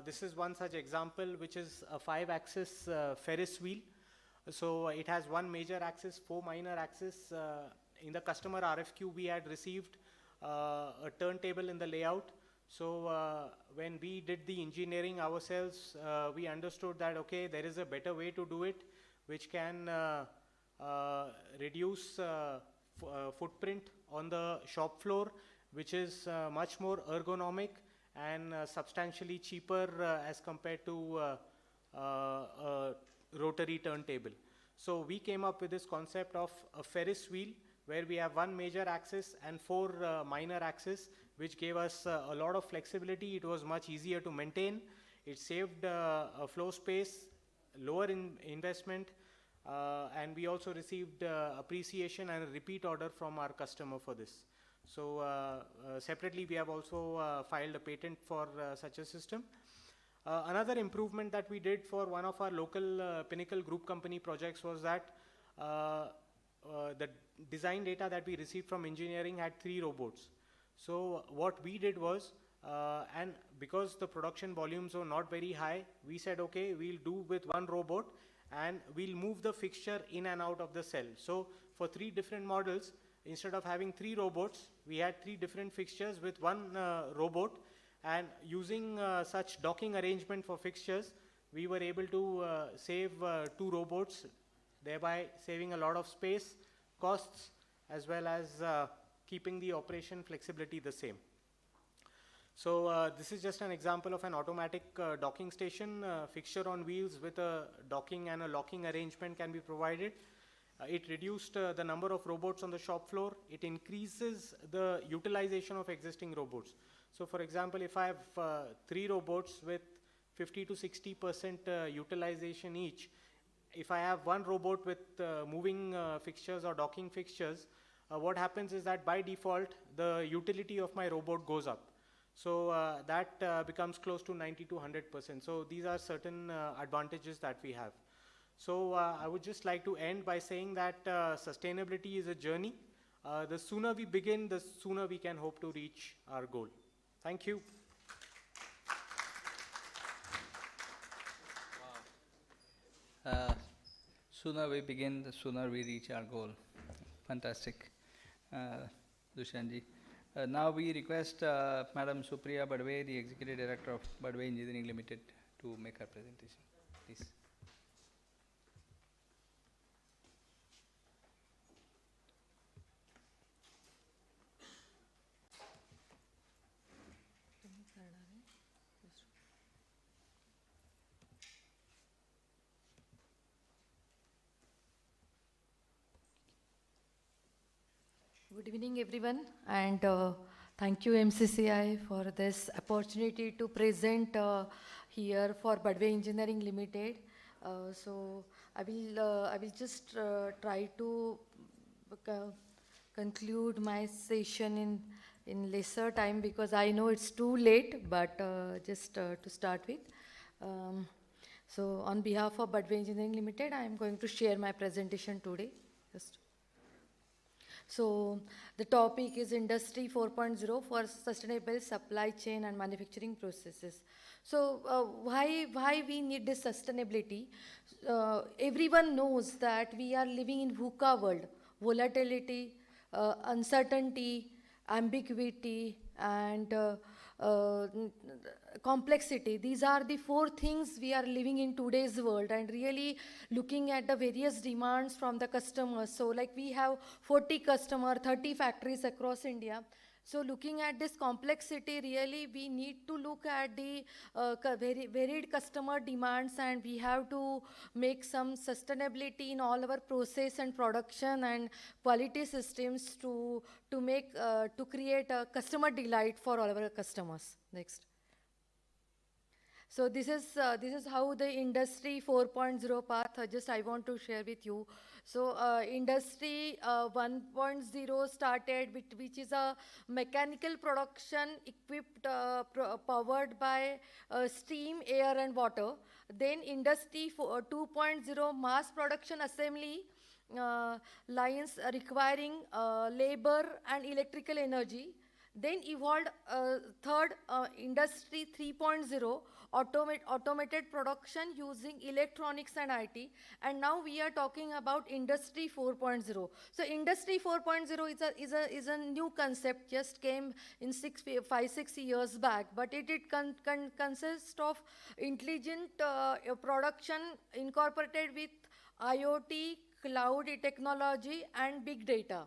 This is one such example, which is a 5-axis Ferris wheel. So it has one major axis, 4 minor axes. In the customer RFQ, we had received a turntable in the layout. So when we did the engineering ourselves, we understood that, okay, there is a better way to do it, which can reduce footprint on the shop floor, which is much more ergonomic and substantially cheaper as compared to rotary turntable. So we came up with this concept of a Ferris wheel, where we have one major axis and 4 minor axes, which gave us a lot of flexibility. It was much easier to maintain. It saved floor space, lower investment, and we also received appreciation and a repeat order from our customer for this. So separately, we have also filed a patent for such a system. Another improvement that we did for one of our local Pinnacle Group company projects was that the design data that we received from engineering had 3 robots. So what we did was, and because the production volumes were not very high, we said, okay, we'll do with 1 robot and we'll move the fixture in and out of the cell. So for 3 different models, instead of having 3 robots, we had 3 different fixtures with 1 robot. And using such docking arrangement for fixtures, we were able to save 2 robots, thereby saving a lot of space, costs, as well as keeping the operation flexibility the same. So this is just an example of an automatic docking station. Fixture on wheels with a docking and a locking arrangement can be provided. It reduced the number of robots on the shop floor. It increases the utilization of existing robots. So for example, if I have 3 robots with 50 to 60% utilization each, if I have 1 robot with moving fixtures or docking fixtures, what happens is that by default, the utility of my robot goes up. So that becomes close to 90 to 100%. So these are certain advantages that we have. So I would just like to end by saying that sustainability is a journey. The sooner we begin, the sooner we can hope to reach our goal. Thank you. Sooner we begin, the sooner we reach our goal. Fantastic, Dushanji. Now we request Madam Supriya Badwe, the Executive Director of Badwe Engineering Limited, to make her presentation. Please. Good evening, everyone, and thank you, MCCIA, for this opportunity to present here for Badwe Engineering Limited. So I will just try to conclude my session in lesser time, because I know it's too late, but just to start with. So on behalf of Badwe Engineering Limited, I am going to share my presentation today. So the topic is Industry 4.0 for sustainable supply chain and manufacturing processes. So why we need this sustainability? Everyone knows that we are living in VUCA world. Volatility, uncertainty, ambiguity, and complexity. These are the four things we are living in today's world, and really looking at the various demands from the customers. So like we have 40 customer, 30 factories across India. So looking at this complexity, really we need to look at the varied customer demands, and we have to make some sustainability in all our process and production and quality systems to create a customer delight for all our customers. Next. So this is how the industry 4.0 path. I want to share with you. So industry 1.0 started, which is a mechanical production equipped, powered by steam, air, and water. Then industry 2.0 mass production assembly lines requiring labor and electrical energy. Then evolved third industry 3.0 automated production using electronics and IT, and now we are talking about industry 4.0. So industry 4.0 is a new concept, just came in 5-6 years back, but it consists of intelligent production incorporated with IoT, cloud technology, and big data.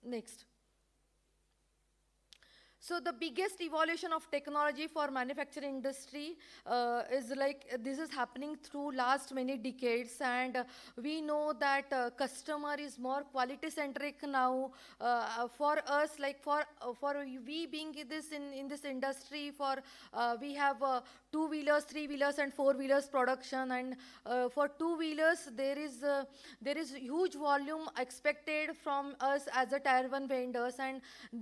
Next. So the biggest evolution of technology for manufacturing industry is like this is happening through last many decades, and we know that customer is more quality centric now. For us, like for we being in this industry, for we have 2-wheelers, 3-wheelers, and 4-wheelers production, and for 2-wheelers there is huge volume expected from us as a tier 1 vendors, and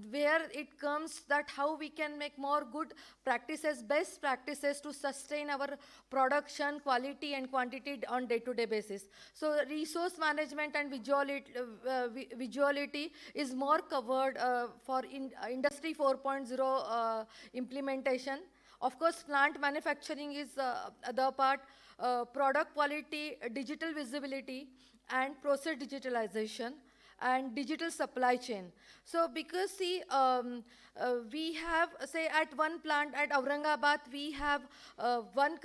where it comes that how we can make more good practices, best practices to sustain our production quality and quantity on day-to-day basis. So resource management and visuality is more covered for industry 4.0 implementation. Of course, plant manufacturing is the part, product quality, digital visibility, and process digitalization, and digital supply chain. So because see, we have, say at one plant at Aurangabad, we have one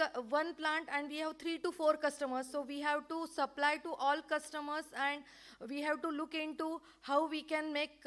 plant and we have 3 to 4 customers. So we have to supply to all customers, and we have to look into how we can make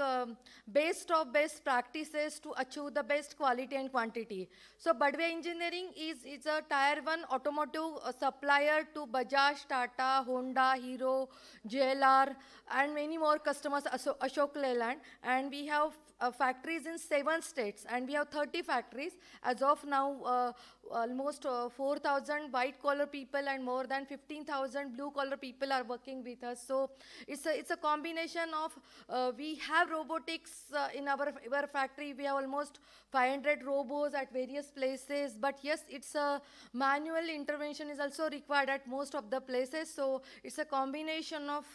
best of best practices to achieve the best quality and quantity. So Badwe Engineering is a tier 1 automotive supplier to Bajaj, Tata, Honda, Hero, JLR, and many more customers, Ashok Leyland, and we have factories in 7 states, and we have 30 factories. As of now, almost 4,000 white-collar people and more than 15,000 blue-collar people are working with us. So it's a combination of, we have robotics in our factory. We have almost 500 robots at various places, but yes, it's a manual intervention is also required at most of the places. So it's a combination of,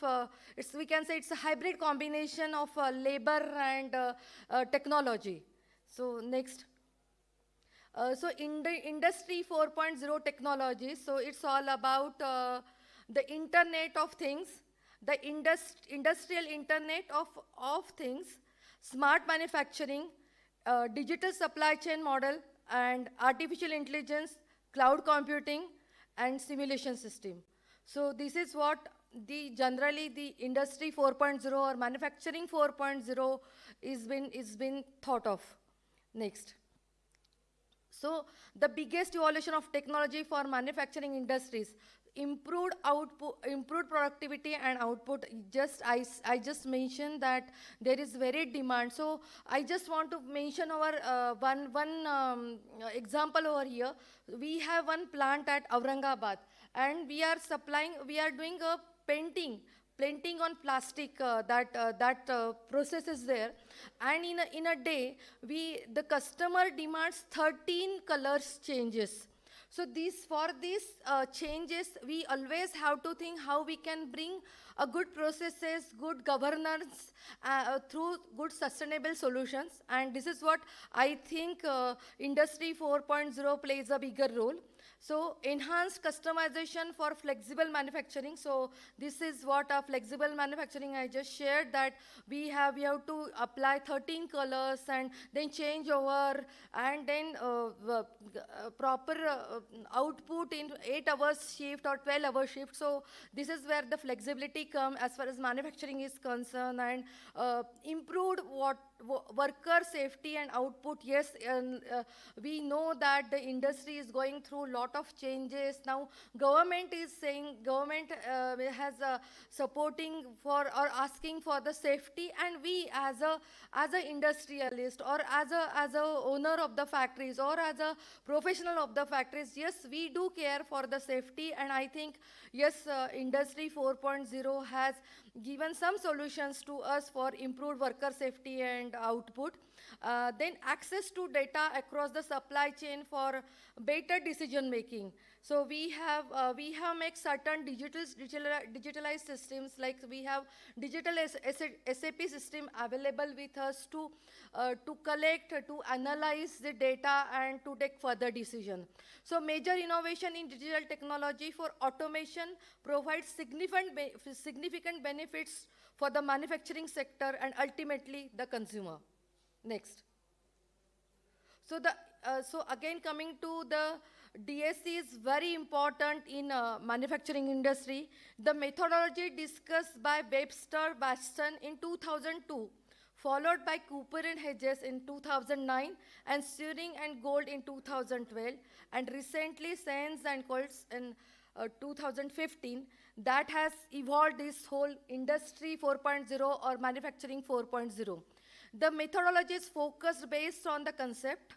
we can say it's a hybrid combination of labor and technology. So next. So in the industry 4.0 technology, so it's all about the Internet of Things, the industrial Internet of Things, smart manufacturing, digital supply chain model, and artificial intelligence, cloud computing, and simulation system. So this is what generally the industry 4.0 or manufacturing 4.0 is been thought of. Next. So the biggest evolution of technology for manufacturing industries, improved output, improved productivity and output. I just mentioned that there is varied demand. So I just want to mention our one example over here. We have one plant at Aurangabad, and we are doing a painting on plastic, that process is there, and in a day the customer demands 13 colors changes. So for these changes, we always have to think how we can bring a good processes, good governance through good sustainable solutions, and this is what I think industry 4.0 plays a bigger role. So enhanced customization for flexible manufacturing. So this is what a flexible manufacturing I just shared, that we have to apply 13 colors and then change over, and then proper output in 8 hours shift or 12-hour shift. So this is where the flexibility come as far as manufacturing is concerned, and improved worker safety and output. Yes, and we know that the industry is going through a lot of changes. Now government is saying, government has supporting for or asking for the safety, and we as a industrialist, or as a owner of the factories, or as a professional of the factories, yes, we do care for the safety. And I think, yes, industry 4.0 has given some solutions to us for improved worker safety and output. Then access to data across the supply chain for better decision making. So we have made certain digitalized systems, like we have digital SAP system available with us to collect, to analyze the data, and to take further decision. So major innovation in digital technology for automation provides significant benefits for the manufacturing sector and ultimately the consumer. Next. So so again, coming to the DSC is very important in manufacturing industry. The methodology discussed by Webster Baston in 2002, followed by Cooper and Hedges in 2009, and Suring and Gold in 2012, and recently Sands and Colts in 2015, that has evolved this whole industry 4.0 or manufacturing 4.0. The methodology is focused based on the concept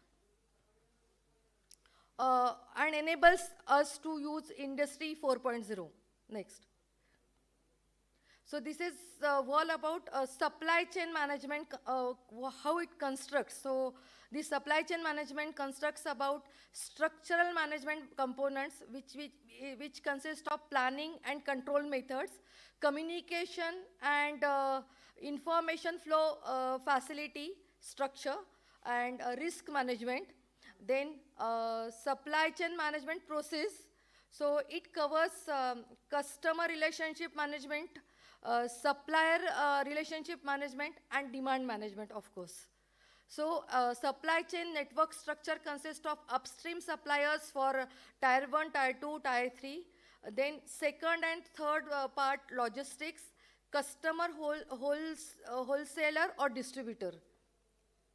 and enables us to use industry 4.0. Next. So this is all about supply chain management, how it constructs. So the supply chain management constructs about structural management components, which consist of planning and control methods, communication and information flow facility structure, and risk management. Then supply chain management process. So it covers customer relationship management, supplier relationship management, and demand management, of course. So supply chain network structure consists of upstream suppliers for tier 1, tier 2, tier 3. Then second and third part, logistics, customer wholesaler or distributor.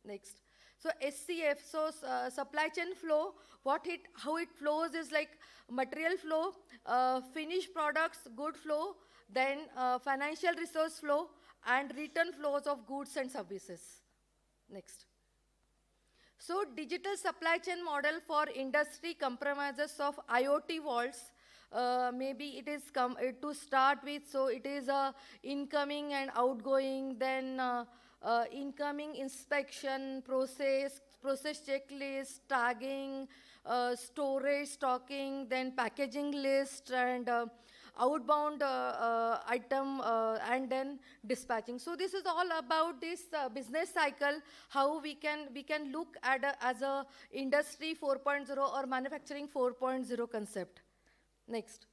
Next. So SCF, so supply chain flow, how it flows is like material flow, finished products, good flow, then financial resource flow, and return flows of goods and services. Next. So digital supply chain model for industry compromises of IoT vaults. Maybe it is to start with, so it is incoming and outgoing, then incoming inspection process checklist, tagging, storage, stocking, then packaging list, and outbound item, and then dispatching. So this is all about this business cycle, how we can look at as a industry 4.0 or manufacturing 4.0 concept. Next.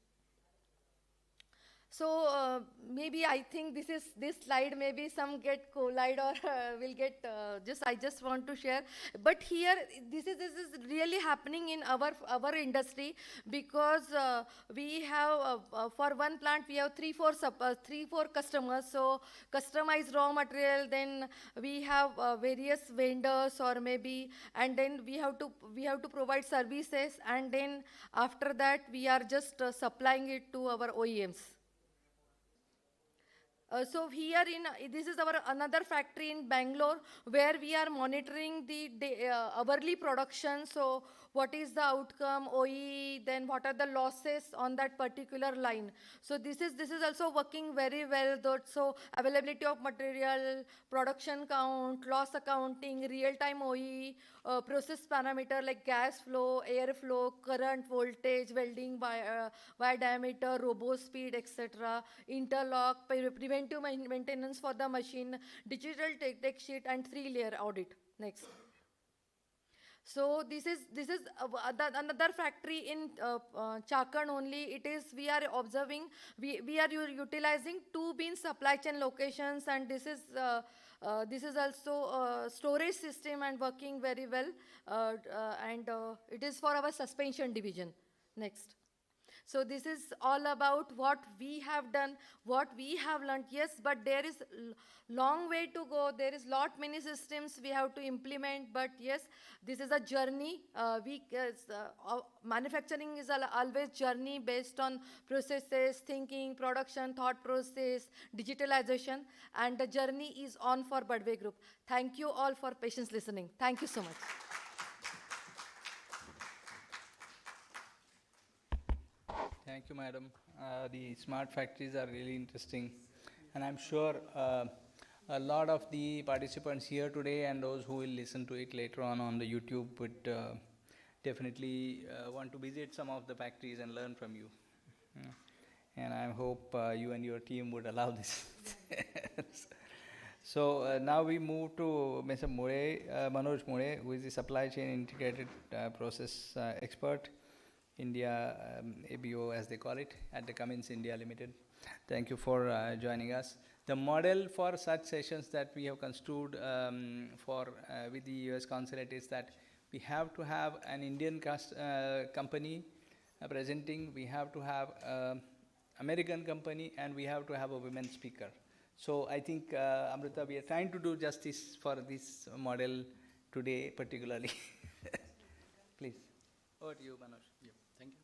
So maybe I think this slide, maybe some get collide or will get I just want to share. But here this is really happening in our industry, because we have for one plant we have 3-4 customers. So customized raw material, then we have various vendors, or maybe, and then we have to provide services, and then after that we are just supplying it to our OEMs. So here this is our another factory in Bangalore, where we are monitoring the hourly production. So what is the outcome, OE, then what are the losses on that particular line. So this is also working very well. So availability of material, production count, loss accounting, real-time OE, process parameter like gas flow, air flow, current, voltage, welding wire diameter, robo speed, etc., interlock, preventive maintenance for the machine, digital tech sheet, and 3-layer audit. Next. So this is another factory in Chakan only. It is we are observing, we are utilizing two bin supply chain locations, and this is also a storage system and working very well, and it is for our suspension division. Next. So this is all about what we have done, what we have learned. Yes, but there is long way to go. There is lot many systems we have to implement. But yes, this is a journey. Manufacturing is always journey based on processes, thinking, production, thought process, digitalization, and the journey is on for Badwe Group. Thank you all for patience listening. Thank you so much. Thank you, madam. The smart factories are really interesting, and I'm sure a lot of the participants here today and those who will listen to it later on the YouTube would definitely want to visit some of the factories and learn from you. And I hope you and your team would allow this. So now we move to Mr. Manoj More, who is the supply chain integrated process expert. India ABO, as they call it, at the Cummins India Limited. Thank you for joining us. The model for such sessions that we have construed with the US consulate is that we have to have an Indian company presenting, we have to have American company, and we have to have a women speaker. So I think, Amrita, we are trying to do justice for this model today particularly. Please. Over to you, Manoj. Yeah, thank you.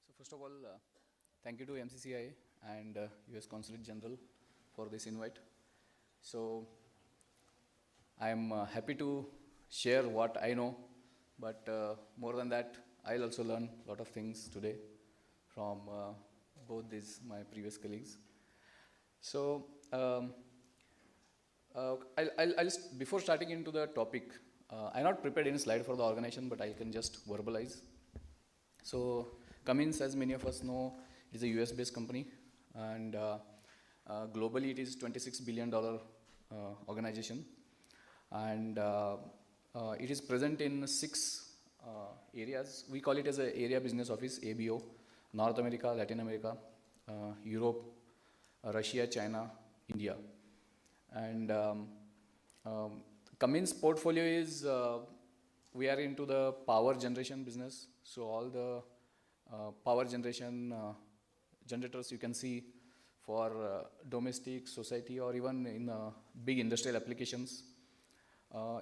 So first of all, thank you to MCCIA and US Consulate General for this invite. So I am happy to share what I know, but more than that, I'll also learn a lot of things today from both these my previous colleagues. So before starting into the topic, I'm not prepared any slide for the organization, but I can just verbalize. So Cummins, as many of us know, is a US-based company, and globally it is $26 billion organization, and it is present in 6 areas. We call it as an area business office, ABO: North America, Latin America, Europe, Russia, China, India. And Cummins portfolio is, we are into the power generation business. So all the power generation generators you can see for domestic, society, or even in big industrial applications.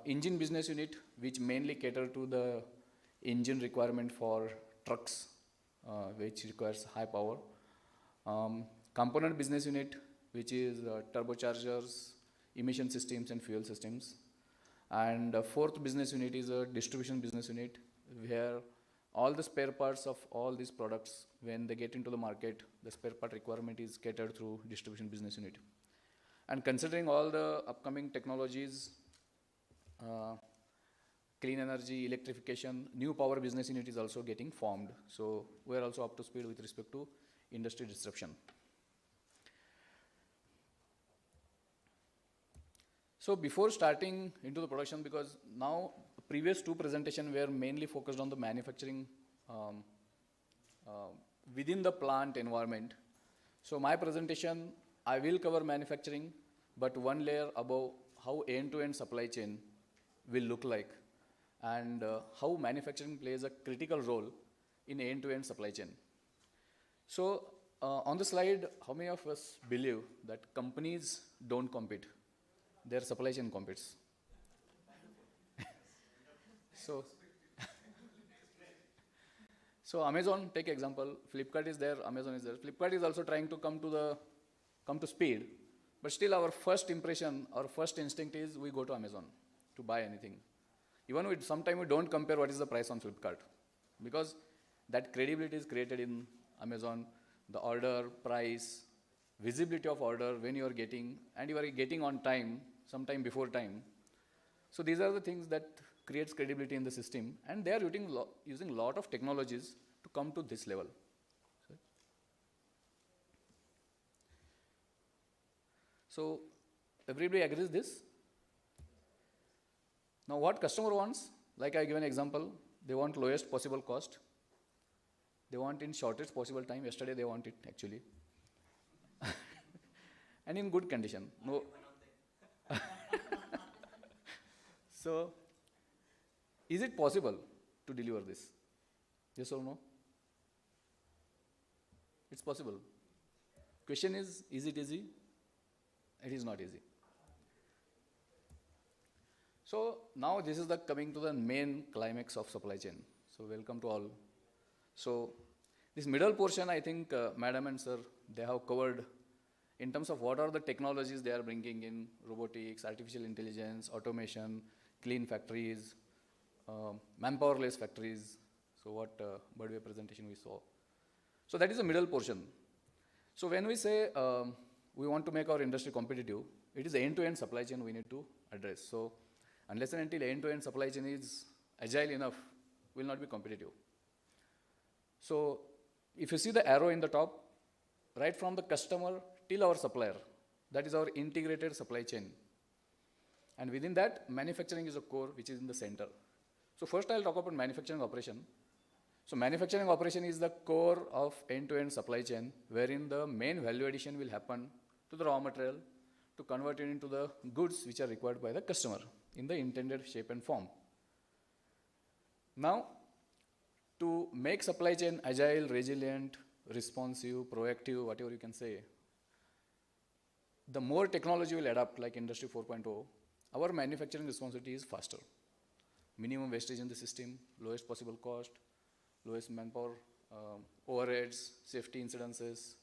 Engine business unit, which mainly cater to the engine requirement for trucks, which requires high power. Component business unit, which is turbochargers, emission systems, and fuel systems. And fourth business unit is a distribution business unit, where all the spare parts of all these products, when they get into the market, the spare part requirement is catered through distribution business unit. And considering all the upcoming technologies, clean energy, electrification, new power business unit is also getting formed. So we are also up to speed with respect to industry disruption. So before starting into the production, because now previous 2 presentations were mainly focused on the manufacturing within the plant environment. So my presentation, I will cover manufacturing, but one layer above how end-to-end supply chain will look like, and how manufacturing plays a critical role in end-to-end supply chain. So on the slide, how many of us believe that companies don't compete? Their supply chain competes. So Amazon, take example, Flipkart is there, Amazon is there. Flipkart is also trying to come to speed, but still our first impression, our first instinct is we go to Amazon to buy anything. Even sometimes we don't compare what is the price on Flipkart, because that credibility is created in Amazon, the order, price, visibility of order, when you are getting, and you are getting on time, sometime before time. So these are the things that creates credibility in the system, and they are using a lot of technologies to come to this level. So everybody agrees this? Now what customer wants, like I give an example, they want lowest possible cost. They want in shortest possible time. Yesterday they want it actually. And in good condition. No. So, is it possible to deliver this? Yes or no? It's possible. Question is it easy? It is not easy. So now this is coming to the main climax of supply chain. So welcome to all. So this middle portion, I think Madam and Sir, they have covered in terms of what are the technologies they are bringing in: robotics, artificial intelligence, automation, clean factories, manpower-less factories. So what Budway presentation we saw. So that is the middle portion. So when we say we want to make our industry competitive, it is the end-to-end supply chain we need to address. So unless and until end-to-end supply chain is agile enough, we will not be competitive. So if you see the arrow in the top, right from the customer till our supplier, that is our integrated supply chain. And within that, manufacturing is a core which is in the center. So first I'll talk about manufacturing operation. So manufacturing operation is the core of end-to-end supply chain, wherein the main value addition will happen to the raw material to convert it into the goods which are required by the customer in the intended shape and form. Now, to make supply chain agile, resilient, responsive, proactive, whatever you can say, the more technology will adapt, like Industry 4.0, our manufacturing responsibility is faster. Minimum wastage in the system, lowest possible cost, lowest manpower, overheads, safety incidences.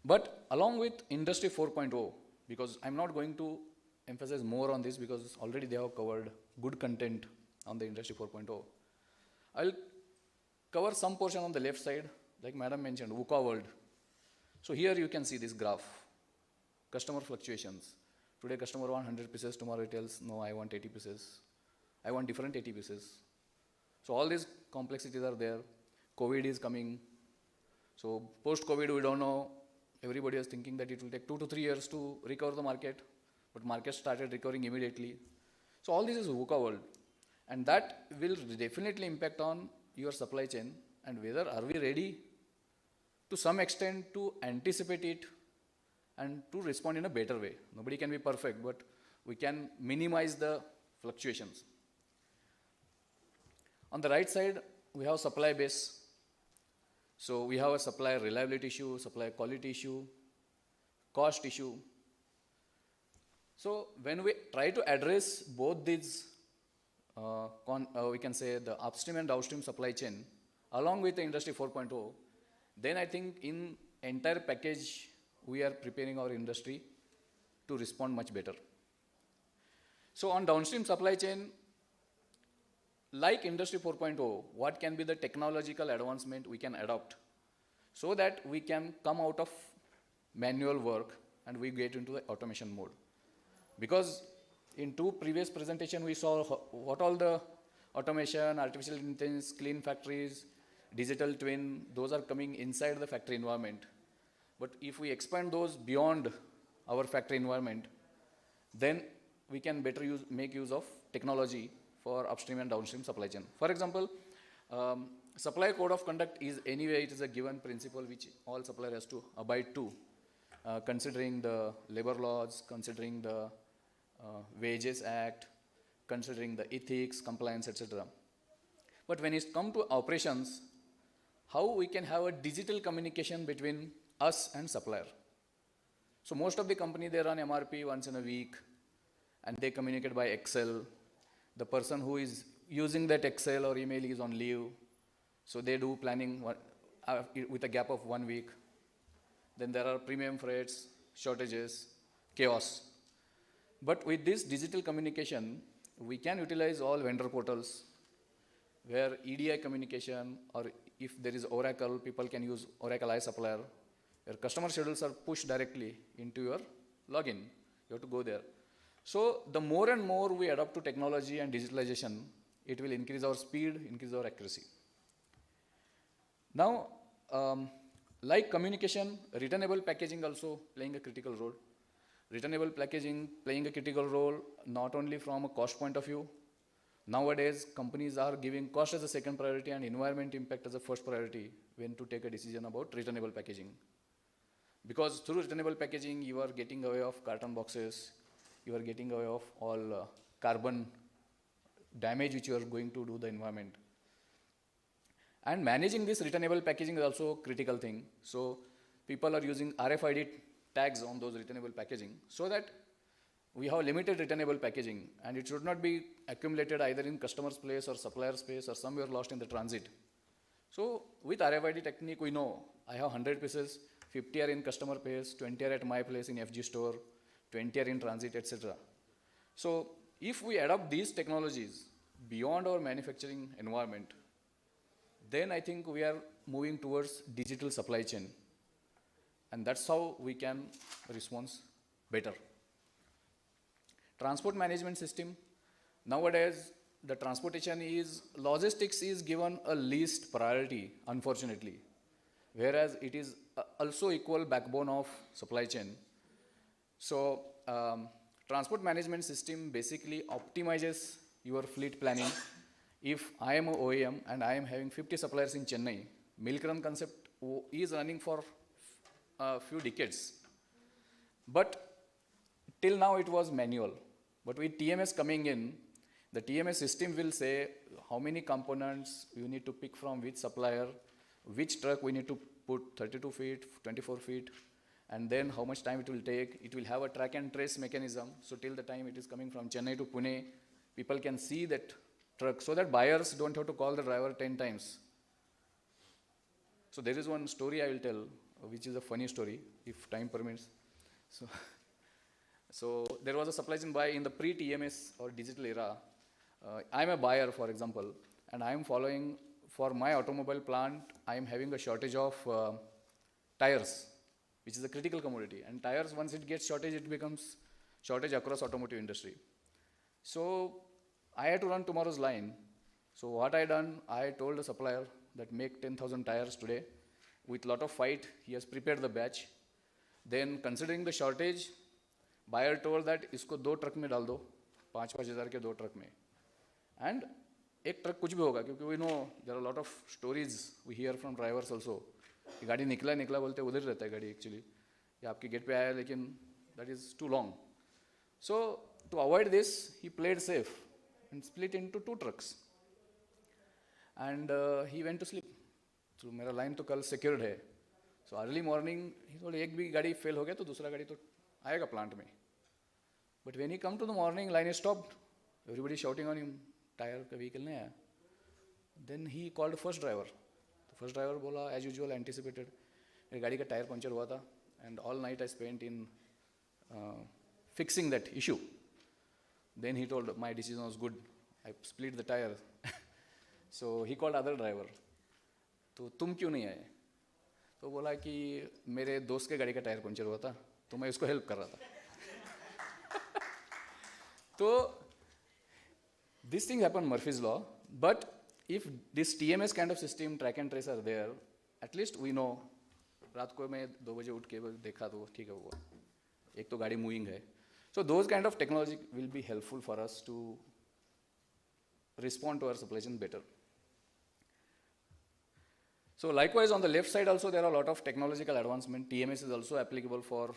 But along with Industry 4.0, because I'm not going to emphasize more on this because already they have covered good content on the Industry 4.0. I'll cover some portion on the left side, like Madam mentioned, VUCA world. So here you can see this graph, customer fluctuations. Today customer wants 100 pieces, tomorrow he tells, no, I want 80 pieces. I want different 80 pieces. So all these complexities are there. COVID is coming. So post-COVID, we don't know. Everybody is thinking that it will take 2 to 3 years to recover the market, but market started recovering immediately. So all this is VUCA world. And that will definitely impact on your supply chain, and whether are we ready to some extent to anticipate it and to respond in a better way. Nobody can be perfect, but we can minimize the fluctuations. On the right side, we have supply base. So we have a supply reliability issue, supply quality issue, cost issue. So when we try to address both these, we can say the upstream and downstream supply chain, along with the Industry 4.0, then I think in entire package, we are preparing our industry to respond much better. So on downstream supply chain, like Industry 4.0, what can be the technological advancement we can adopt so that we can come out of manual work and we get into the automation mode. Because in 2 previous presentations, we saw what all the automation, artificial intelligence, clean factories, digital twin, those are coming inside the factory environment. But if we expand those beyond our factory environment, then we can better make use of technology for upstream and downstream supply chain. For example, supply code of conduct is anyway, it is a given principle which all suppliers has to abide to, considering the labor laws, considering the Wages Act, considering the ethics, compliance, etc. But when it comes to operations, how we can have a digital communication between us and supplier. So most of the company, they run MRP once in a week and they communicate by Excel. The person who is using that Excel or email is on leave. So they do planning with a gap of 1 week. Then there are premium freights, shortages, chaos. But with this digital communication, we can utilize all vendor portals where EDI communication, or if there is Oracle, people can use Oracle iSupplier, where customer schedules are pushed directly into your login. You have to go there. So the more and more we adapt to technology and digitalization, it will increase our speed, increase our accuracy. Now, like communication, returnable packaging also playing a critical role. Returnable packaging playing a critical role not only from a cost point of view. Nowadays, companies are giving cost as a second priority and environment impact as a first priority when to take a decision about returnable packaging. Because through returnable packaging, you are getting away of carton boxes, you are getting away of all carbon damage which you are going to do the environment. And managing this returnable packaging is also a critical thing. So people are using RFID tags on those returnable packaging so that we have limited returnable packaging and it should not be accumulated either in customer's place or supplier's place or somewhere lost in the transit. So with RFID technique, we know I have 100 pieces, 50 are in customer place, 20 are at my place in FG store, 20 are in transit, etc. So if we adopt these technologies beyond our manufacturing environment, then I think we are moving towards digital supply chain. And that's how we can respond better. Transport management system. Nowadays, the transportation logistics is given a least priority, unfortunately. Whereas it is also equal backbone of supply chain. So, transport management system basically optimizes your fleet planning. If I am an OEM and I am having 50 suppliers in Chennai, milk run concept is running for a few decades. But till now it was manual. But with TMS coming in, the TMS system will say how many components you need to pick from which supplier, which truck we need to put 32 feet, 24 feet, and then how much time it will take. It will have a track and trace mechanism. So till the time it is coming from Chennai to Pune, people can see that truck so that buyers don't have to call the driver 10 times. So there is one story I will tell, which is a funny story, if time permits. So there was a supply chain buy in the pre-TMS or digital era. I'm a buyer, for example, and I'm following, for my automobile plant, I'm having a shortage of tires, which is a critical commodity. And tires, once it gets shortage, it becomes shortage across automotive industry. So I had to run tomorrow's line. So what I done, I told the supplier that make 10,000 tires today. With lot of fight, he has prepared the batch. Then considering the shortage, buyer told that इसको 2 truck में डाल दो, 5-5 हज़ार के 2 truck में. And एक truck कुछ भी होगा, क्योंकि we know there are a lot of stories we hear from drivers also. कि गाड़ी निकला बोलते उधर रहता है गाड़ी actually. या आपके गेट पे आया लेकिन that is too long. So to avoid this, he played safe and split into 2 trucks. And he went to sleep. So मेरा line तो कल secured है. So early morning, he told एक भी गाड़ी fail हो गया तो दूसरा गाड़ी तो आएगा plant में. But when he come to the morning, line is stopped. Everybody shouting on him, tire का vehicle नहीं आया. Then he called the first driver. The first driver बोला as usual anticipated. मेरी गाड़ी का टायर पंचर हुआ था and all night I spent in fixing that issue. Then he told my decision was good. I split the tire. So he called other driver. तो तुम क्यों नहीं आए? तो बोला कि मेरे दोस्त के गाड़ी का टायर पंचर हुआ था तो मैं उसको हेल्प कर रहा था. तो this thing happened Murphy's law, but if this TMS kind of system, track and trace are there, at least we know. रात को मैं 2 बजे उठ के देखा तो ठीक है हुआ. एक तो गाड़ी मूविंग है. So those kind of technology will be helpful for us to respond to our supply chain better. So likewise on the left side also there are a lot of technological advancement. TMS is also applicable for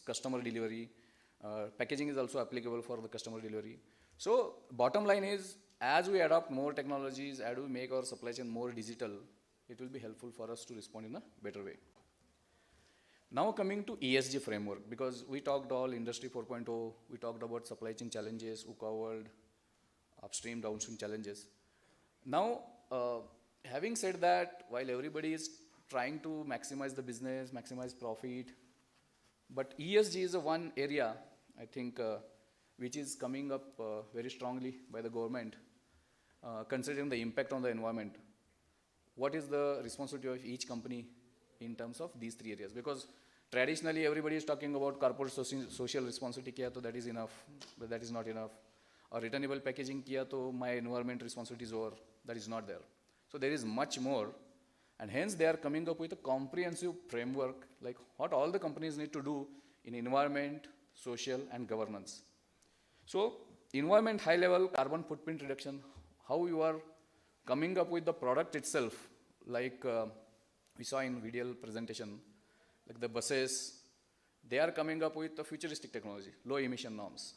customer delivery. Packaging is also applicable for the customer delivery. So bottom line is, as we adopt more technologies, as we make our supply chain more digital, it will be helpful for us to respond in a better way. Now coming to ESG framework, because we talked all Industry 4.0, we talked about supply chain challenges, UCA world, upstream, downstream challenges. Now, having said that, while everybody is trying to maximize the business, maximize profit, but ESG is one area, I think, which is coming up very strongly by the government, considering the impact on the environment. What is the responsibility of each company in terms of these 3 areas? Because Traditionally, everybody is talking about corporate social responsibility kiya to that is enough, but that is not enough. Or returnable packaging kiya to my environment responsibility is over, that is not there. So there is much more, and hence they are coming up with a comprehensive framework like what all the companies need to do in environment, social and governance. So environment, high level carbon footprint reduction, how you are coming up with the product itself, like we saw in video presentation, like the buses, they are coming up with the futuristic technology, low emission norms.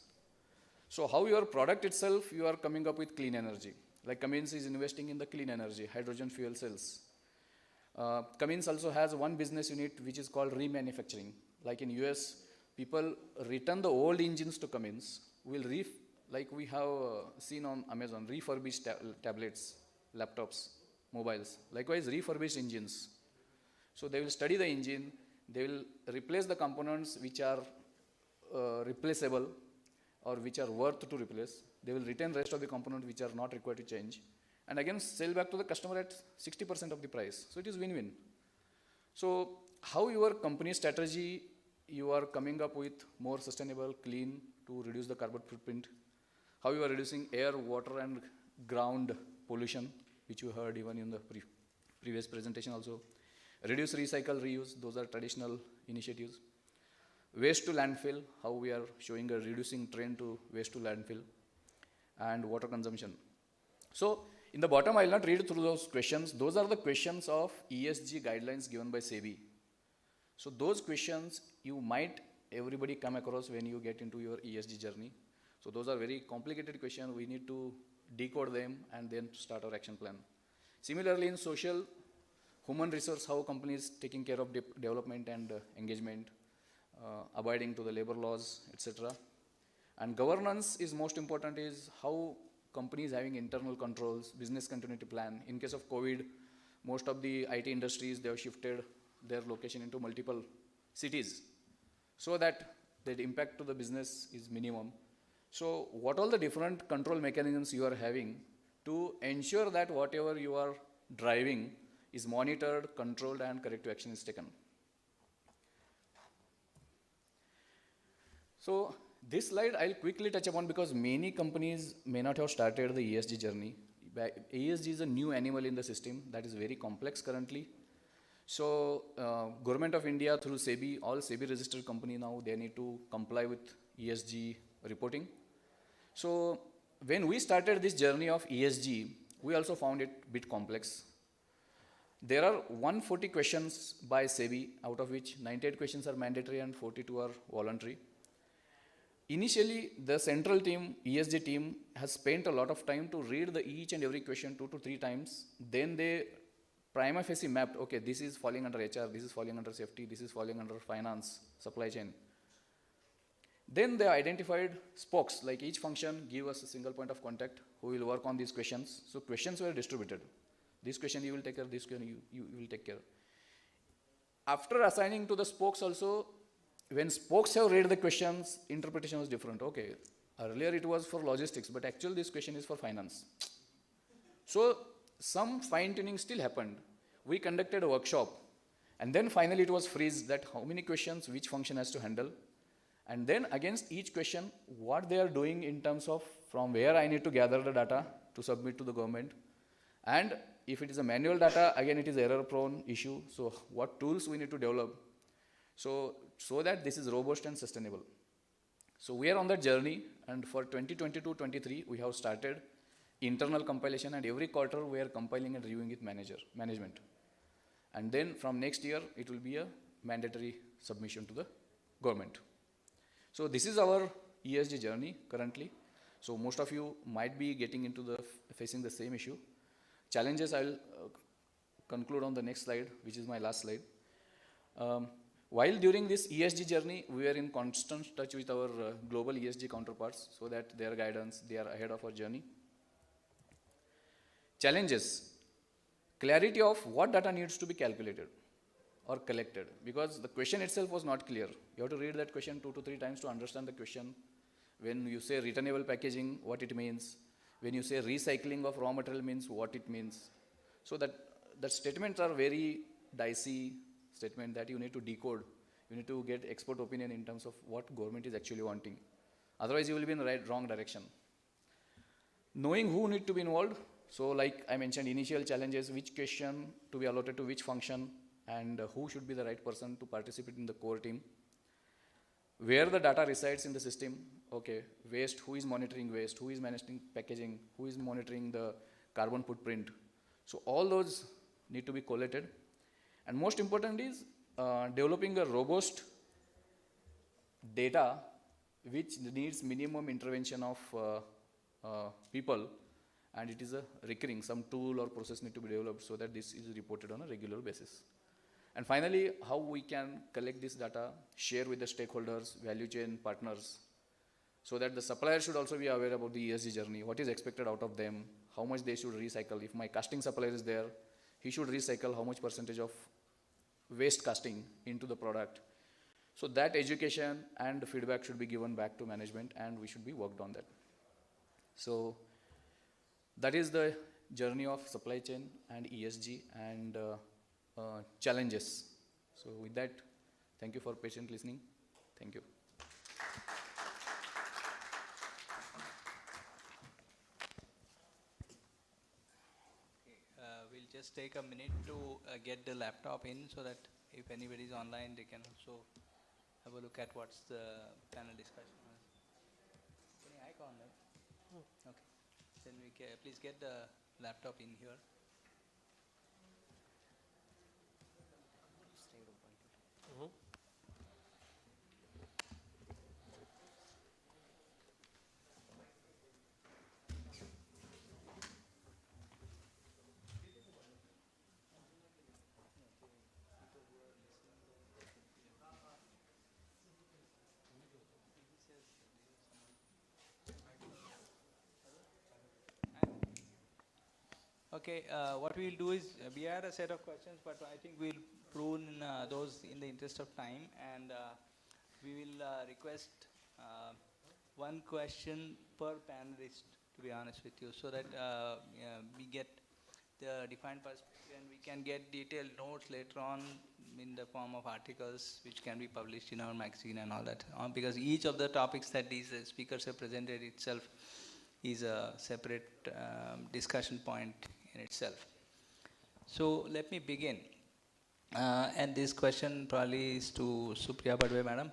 So how your product itself, you are coming up with clean energy. Like Cummins is investing in the clean energy, hydrogen fuel cells. Cummins also has one business unit which is called remanufacturing. Like in US, people return the old engines to Cummins, like we have seen on Amazon, refurbished tablets, laptops, mobiles. Likewise, refurbished engines. So they will study the engine, they will replace the components which are replaceable or which are worth to replace. They will retain rest of the components which are not required to change. And again, sell back to the customer at 60% of the price. So it is win-win. So how your company strategy, you are coming up with more sustainable, clean to reduce the carbon footprint. How you are reducing air, water and ground pollution, which you heard even in the previous presentation also. Reduce, recycle, reuse, those are traditional initiatives. Waste to landfill, how we are showing a reducing trend to waste to landfill. And water consumption. So in the bottom, I will not read through those questions. Those are the questions of ESG guidelines given by SEBI. So those questions you might everybody come across when you get into your ESG journey. So those are very complicated questions. We need to decode them and then start our action plan. Similarly, in social, human resource, how companies taking care of development and engagement, abiding to the labor laws, etc. And governance is most important, is how companies having internal controls, business continuity plan. In case of COVID, most of the IT industries, they have shifted their location into multiple cities so that the impact to the business is minimum. So what all the different control mechanisms you are having to ensure that whatever you are driving is monitored, controlled and corrective action is taken. So this slide I'll quickly touch upon because many companies may not have started the ESG journey. ESG is a new animal in the system that is very complex currently. So Government of India through SEBI, all SEBI registered company now, they need to comply with ESG reporting. So when we started this journey of ESG, we also found it a bit complex. There are 140 questions by SEBI, out of which 98 questions are mandatory and 42 are voluntary. Initially, the central team, ESG team, has spent a lot of time to read each and every question 2 to 3 times. Then they prima facie mapped, okay, this is falling under HR, this is falling under safety, this is falling under finance, supply chain. Then they identified spokes, like each function give us a single point of contact who will work on these questions. So questions were distributed. This question you will take care, this question you will take care. After assigning to the spokes also, when spokes have read the questions, interpretation was different. Okay, earlier it was for logistics, but actually this question is for finance. So some fine tuning still happened. We conducted a workshop and then finally it was freeze that how many questions which function has to handle. And then against each question, what they are doing in terms of from where I need to gather the data to submit to the government. And if it is a manual data, again it is error prone issue. So what tools we need to develop so that this is robust and sustainable. So we are on that journey, and for 2022-23 we have started internal compilation, and every quarter we are compiling and reviewing with management. And then from next year it will be a mandatory submission to the government. So this is our ESG journey currently. So most of you might be getting into facing the same issue. Challenges I will conclude on the next slide, which is my last slide. While during this ESG journey, we are in constant touch with our global ESG counterparts so that their guidance, they are ahead of our journey. Challenges, clarity of what data needs to be calculated or collected, because the question itself was not clear. You have to read that question 2 to 3 times to understand the question. When you say returnable packaging, what it means. When you say recycling of raw material means, what it means. So that the statements are very dicey statement that you need to decode You need to get expert opinion in terms of what government is actually wanting. Otherwise, you will be in the wrong direction. Knowing who need to be involved. So like I mentioned, initial challenges, which question to be allotted to which function, and who should be the right person to participate in the core team. Where the data resides in the system, okay, waste, who is monitoring waste, who is managing packaging, who is monitoring the carbon footprint. So all those need to be collated. And most important is developing a robust data which needs minimum intervention of people, and it is a recurring, some tool or process need to be developed so that this is reported on a regular basis. And finally, how we can collect this data, share with the stakeholders, value chain partners, so that the supplier should also be aware about the ESG journey, what is expected out of them, how much they should recycle. If my casting supplier is there, he should recycle how much percentage of waste casting into the product. So that education and feedback should be given back to management, and we should be worked on that. So that is the journey of supply chain and ESG and challenges. So with that, thank you for patient listening. Thank you. We'll just take a minute to get the laptop in so that if anybody is online, they can also have a look at what's the panel discussion. Any icon there? Okay. Then we can please get the laptop in here. Okay, what we'll do is, we had a set of questions, but I think we'll prune those in the interest of time, and we will request one question per panelist, to be honest with you, so that we get the defined perspective and we can get detailed notes later on in the form of articles which can be published in our magazine and all that, because each of the topics that these speakers have presented itself is a separate discussion point in itself. So let me begin. And this question probably is to Supriya Badwe madam.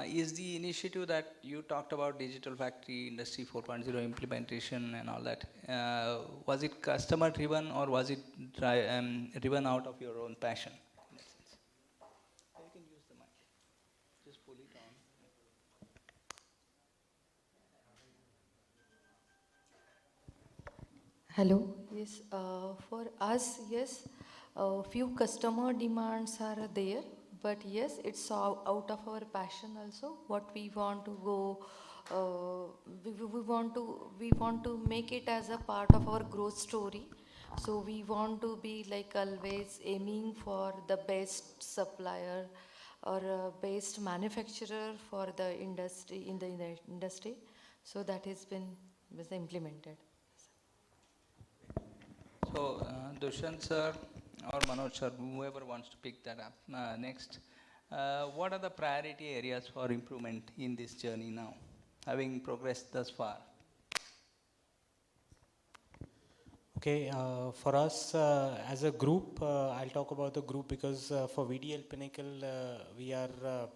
Is the initiative that you talked about, Digital Factory, Industry 4.0 implementation and all that, was it customer driven or was it driven out of your own passion? In that sense? You can use the mic. Just pull it on. Hello. Yes, for us, yes, few customer demands are there, but yes, it's out of our passion also. What we want to go, we want to make it as a part of our growth story. So we want to be like always aiming for the best supplier or best manufacturer for the industry in the industry. So that has been was implemented. So, Dushyant sir or Manoj sir, whoever wants to pick that up next, what are the priority areas for improvement in this journey now, having progressed thus far? Okay, for us as a group, I'll talk about the group because for VDL Pinnacle, we are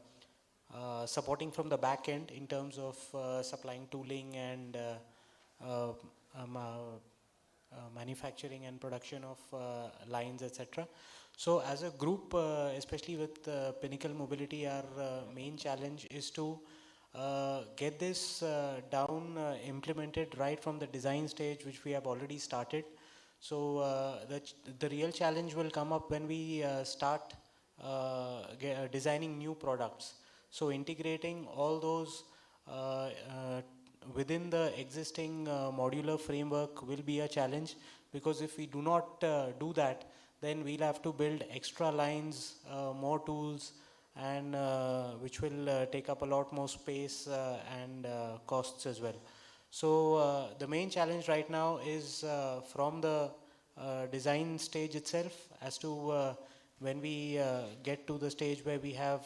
supporting from the back end in terms of supplying tooling and manufacturing and production of lines, etc. So as a group, especially with Pinnacle Mobility, our main challenge is to get this implemented right from the design stage, which we have already started. So the real challenge will come up when we start designing new products. So integrating all those within the existing modular framework will be a challenge, because if we do not do that, then we'll have to build extra lines, more tools, and which will take up a lot more space and costs as well. So the main challenge right now is from the design stage itself as to when we get to the stage where we have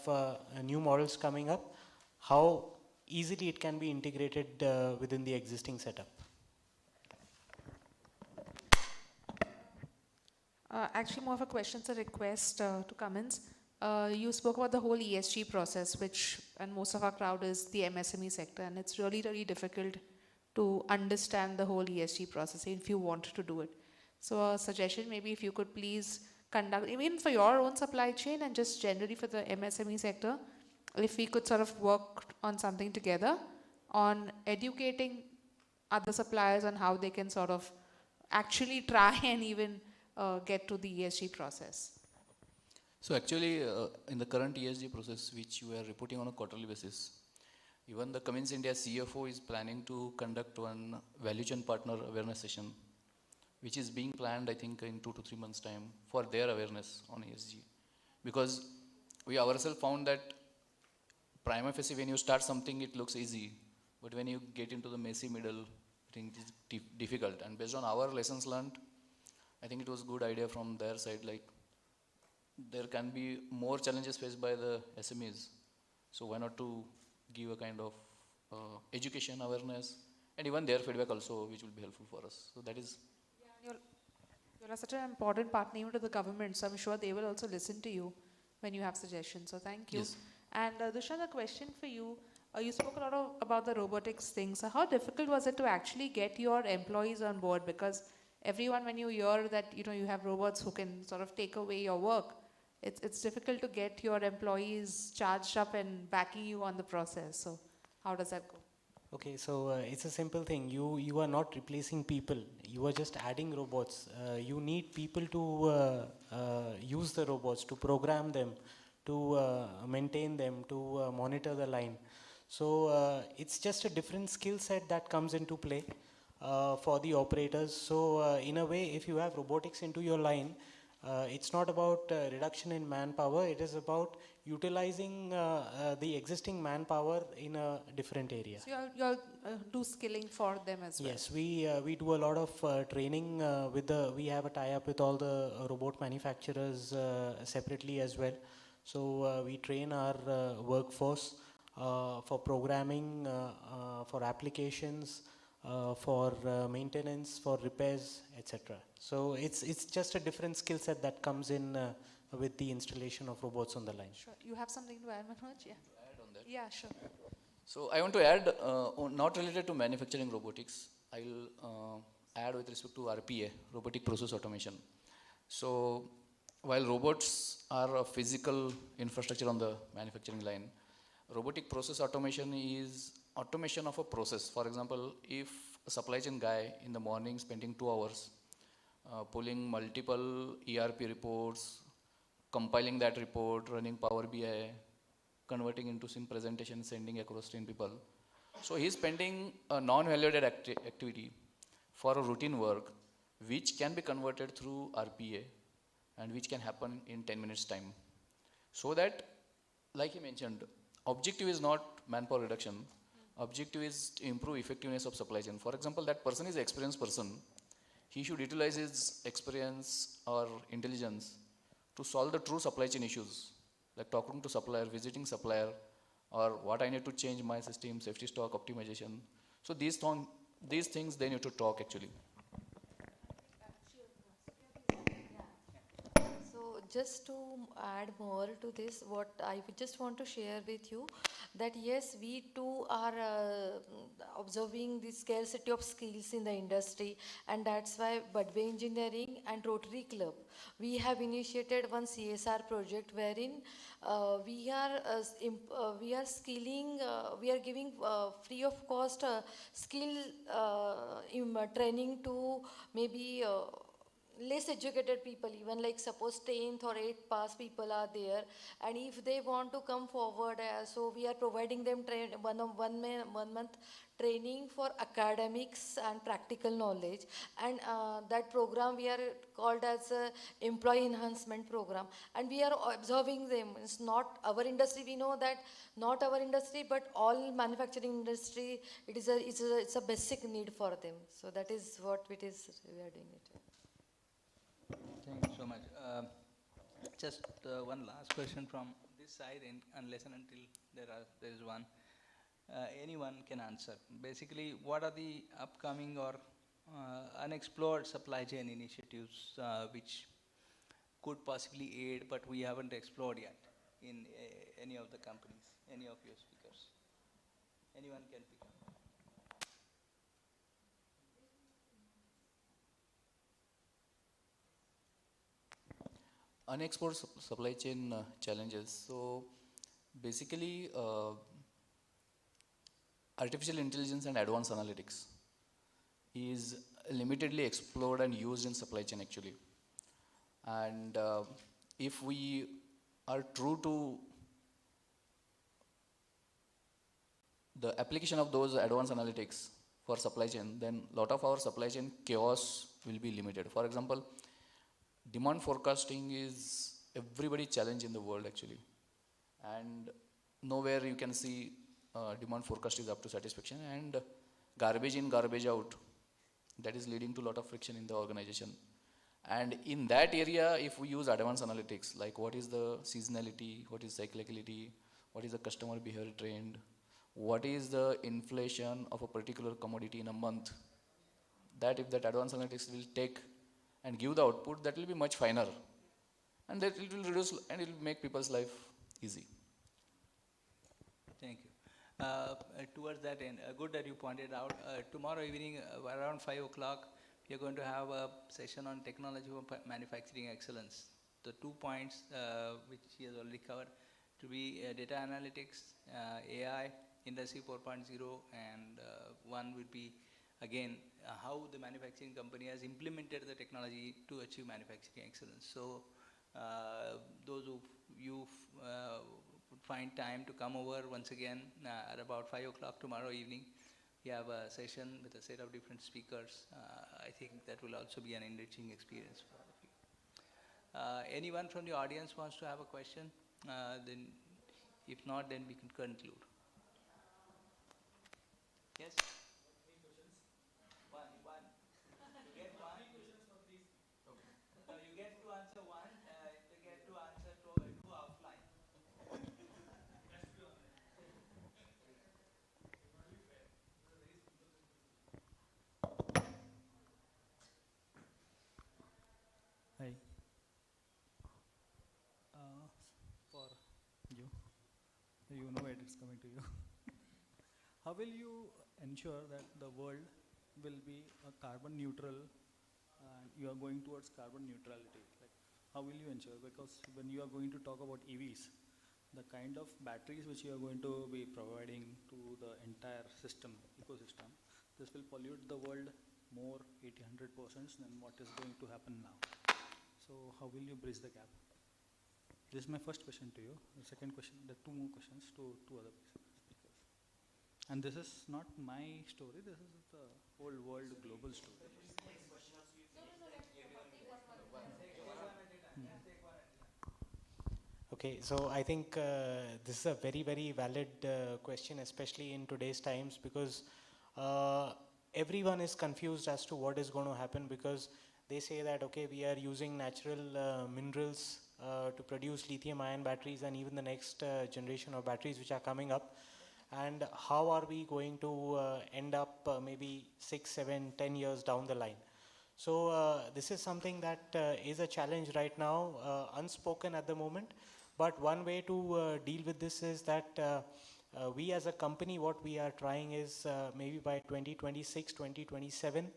new models coming up, how easily it can be integrated within the existing setup. Actually, more of a question, it's a request to Cummins. You spoke about the whole ESG process, which, and most of our crowd is the MSME sector, and it's really, really difficult to understand the whole ESG process if you want to do it. So a suggestion, maybe if you could please conduct, even for your own supply chain and just generally for the MSME sector, if we could sort of work on something together on educating other suppliers on how they can sort of actually try and even get to the ESG process. So actually, in the current ESG process, which we are reporting on a quarterly basis, even the Cummins India CFO is planning to conduct one value chain partner awareness session, which is being planned, I think, in 2 to 3 months' time for their awareness on ESG. Because we ourselves found that prima facie, when you start something, it looks easy. But when you get into the messy middle, I think it is difficult. And based on our lessons learned, I think it was a good idea from their side, like there can be more challenges faced by the SMEs. So why not to give a kind of education, awareness, and even their feedback also, which will be helpful for us. So that is. Yeah, you're such an important partner even to the government, so I'm sure they will also listen to you when you have suggestions. So thank you. Yes. And Dushyant, a question for you. You spoke a lot about the robotics thing. So how difficult was it to actually get your employees on board? Because everyone, when you hear that you have robots who can sort of take away your work, it's difficult to get your employees charged up and backing you on the process. So how does that go? Okay, so it's a simple thing. You are not replacing people. You are just adding robots. You need people to use the robots, to program them, to maintain them, to monitor the line. So it's just a different skill set that comes into play for the operators. So in a way, if you have robotics into your line, it's not about reduction in manpower. It is about utilizing the existing manpower in a different area. So you'll do skilling for them as well? Yes, we do a lot of training we have a tie-up with all the robot manufacturers separately as well. So we train our workforce for programming, for applications, for maintenance, for repairs, etc. So it's just a different skill set that comes in with the installation of robots on the line. Sure. You have something to add, Manoj? Yeah. Add on that. Yeah, sure. So I want to add, not related to manufacturing robotics, I'll add with respect to RPA, robotic process automation. So while robots are a physical infrastructure on the manufacturing line, robotic process automation is automation of a process. For example, if a supply chain guy in the morning spending 2 hours pulling multiple ERP reports, compiling that report, running Power BI, converting into some presentation, sending across 10 people. So he's spending a non-valuated activity for a routine work, which can be converted through RPA and which can happen in 10 minutes time. So that, like he mentioned, objective is not manpower reduction. Objective is to improve effectiveness of supply chain. For example, that person is an experienced person. He should utilize his experience or intelligence to solve the true supply chain issues, like talking to supplier, visiting supplier, or what I need to change my system, safety stock optimization. So these things they need to talk actually. So just to add more to this, what I would just want to share with you, that yes, we too are observing the scarcity of skills in the industry, and that's why Budway Engineering and Rotary Club, we have initiated one CSR project wherein we are skilling, we are giving free of cost skill training to maybe less educated people, even like suppose 10th or 8th pass people are there, and if they want to come forward, so we are providing them one month training for academics and practical knowledge, and that program we are called as a employee enhancement program, and we are observing them. It's not our industry, we know that not our industry, but all manufacturing industry, it's a basic need for them. So that is what it is we are doing it. Thank you so much. just one last question from this side, unless and until there is one. Anyone can answer. Basically, what are the upcoming or unexplored supply chain initiatives which could possibly aid, but we haven't explored yet in any of the companies, any of your speakers? Anyone can pick up. Unexplored supply chain challenges. So basically, artificial intelligence and advanced analytics is limitedly explored and used in supply chain actually. And if we are true to the application of those advanced analytics for supply chain, then a lot of our supply chain chaos will be limited. For example, demand forecasting is everybody challenge in the world actually, and nowhere you can see demand forecast is up to satisfaction, and garbage in, garbage out, that is leading to a lot of friction in the organization. And in that area, if we use advanced analytics, like what is the seasonality, what is cyclicality, what is the customer behavior trend, what is the inflation of a particular commodity in a month, that if that advanced analytics will take and give the output, that will be much finer, and that it will reduce and it will make people's life easy. Thank you. Towards that end, good that you pointed out, tomorrow evening around 5 o'clock, we are going to have a session on technology for manufacturing excellence. The 2 points which he has already covered to be data analytics, AI, Industry 4.0, and one would be again how the manufacturing company has implemented the technology to achieve manufacturing excellence. So those of you would find time to come over once again at about 5 o'clock tomorrow evening. We have a session with a set of different speakers. I think that will also be an enriching experience for all of you. Anyone from the audience wants to have a question? Then, if not, then we can conclude. Yes? One. You get one. No, you get to answer one. They get to answer two offline. Hi. For you, you know it is coming to you. How will you ensure that the world will be a carbon neutral and you are going towards carbon neutrality? Like, how will you ensure? Because when you are going to talk about EVs, the kind of batteries which you are going to be providing to the entire system, ecosystem, this will pollute the world more 80-100% than what is going to happen now. So how will you bridge the gap? This is my first question to you. The second question, the two more questions to two other speakers. And this is not my story, this is the whole world global story. Okay, so I think this is a very, very valid question, especially in today's times, because everyone is confused as to what is going to happen, because they say that, okay, we are using natural minerals to produce lithium-ion batteries and even the next generation of batteries which are coming up. And how are we going to end up maybe 6, 7, 10 years down the line? So this is something that is a challenge right now, unspoken at the moment. But one way to deal with this is that we as a company, what we are trying is maybe by 2026, 2027,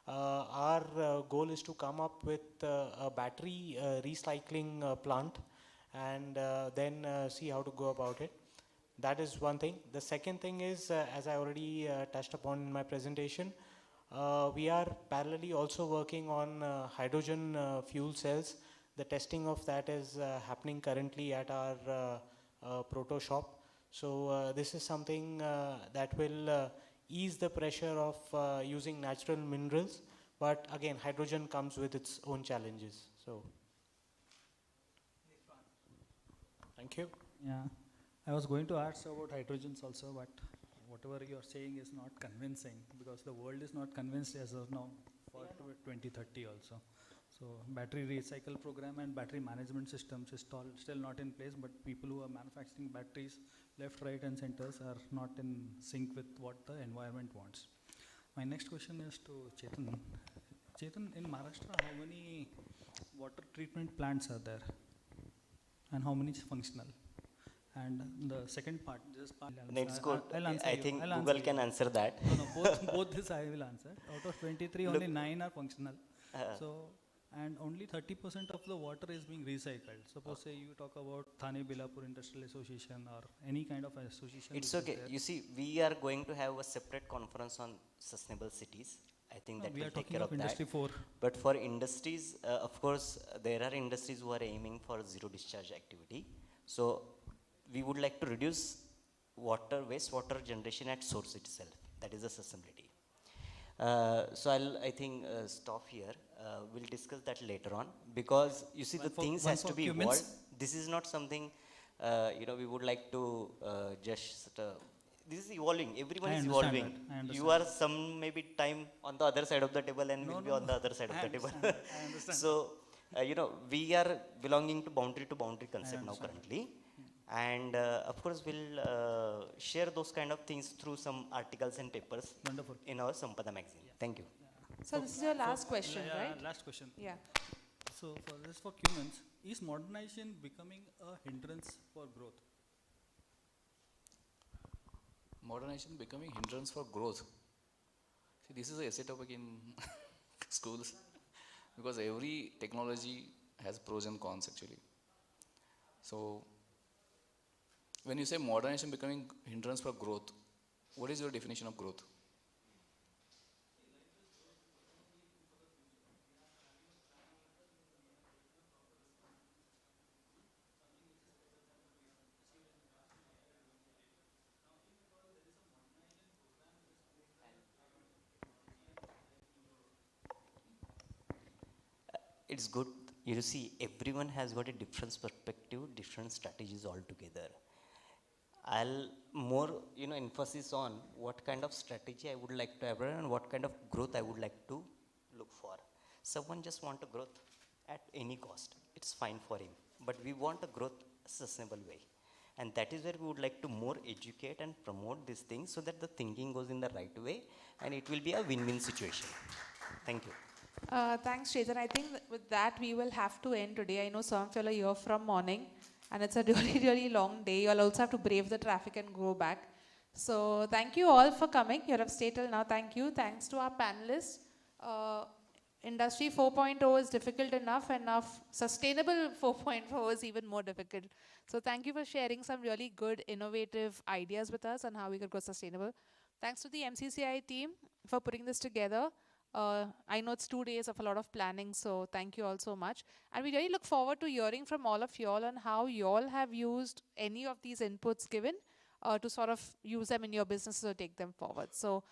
our goal is to come up with a battery recycling plant and then see how to go about it. That is one thing. The second thing is, as I already touched upon in my presentation, we are parallelly also working on hydrogen fuel cells. The testing of that is happening currently at our proto shop. So this is something that will ease the pressure of using natural minerals. But again, hydrogen comes with its own challenges. So, thank you. Yeah, I was going to ask about hydrogens also, but whatever you are saying is not convincing because the world is not convinced as of now for 2030 also. So battery recycle program and battery management systems is still not in place, but people who are manufacturing batteries left, right and centers are not in sync with what the environment wants. My next question is to Chetan. Chetan, in Maharashtra, how many water treatment plants are there? And how many is functional? And the second part, Let's go. I think I'll Google answer can you. answer that. No, both this I will answer. Out of 23, only 9 are functional. And only 30% of the water is being recycled. Suppose say you talk about Thane Bilapur Industrial Association or any kind of association. It's okay. You see, we are going to have a separate conference on sustainable cities. I think that we will are take talking care of of Industry that. 4. But for industries, of course, there are industries who are aiming for zero discharge activity. So we would like to reduce wastewater generation at source itself. That is the sustainability. So I think stop here. We'll discuss that later on, because you see the things has to be evolved. This is not something we would like to this is evolving. Everyone is evolving. You are some maybe time on the other side of the table and will be on the other side of the table. I understand. So we are belonging to boundary concept now currently. And of course, we'll share those kind of things through some articles and papers in our Sampada magazine. Thank you. So this is your last question, right? Last question. Yeah. So for humans, is modernization becoming a hindrance for growth? Modernization becoming hindrance for growth. See, this is a essay topic in schools, because every technology has pros and cons actually. So when you say modernization becoming hindrance for growth, what is your definition of growth? It's good. You see, everyone has got a different perspective, different strategies altogether. I'll more, emphasis on what kind of strategy I would like to have and what kind of growth I would like to look for. Someone just want a growth at any cost. It's fine for him. But we want a growth sustainable way. And that is where we would like to more educate and promote these things so that the thinking goes in the right way and it will be a win-win situation. Thank you. Thanks, Chetan. I think with that we will have to end today. I know some of you are here from morning and it's a really, really long day. You'll also have to brave the traffic and go back. So thank you all for coming. You have stayed till now. Thank you. Thanks to our panelists. Industry 4.0 is difficult enough. Sustainable 4.0 is even more difficult. So thank you for sharing some really good, innovative ideas with us on how we could go sustainable. Thanks to the MCCIA team for putting this together. I know it's 2 days of a lot of planning, so thank you all so much. And we really look forward to hearing from all of you all on how you all have used any of these inputs given to sort of use them in your businesses or take them forward. So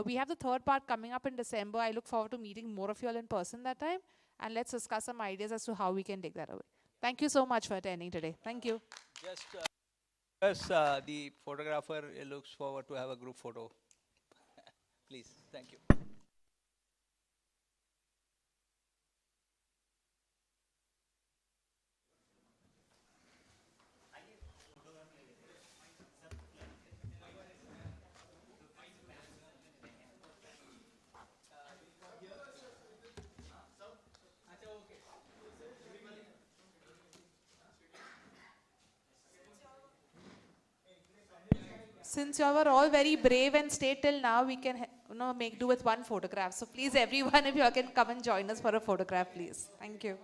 we have the third part coming up in December. I look forward to meeting more of you all in person that time. And let's discuss some ideas as to how we can take that away. Thank you so much for attending today. Thank you. Just the photographer looks forward to have a group photo. Please, thank you. Since you were all very brave and stayed till now, we can make do with one photograph. So please, everyone, if you all can come and join us for a photograph, please. Thank you.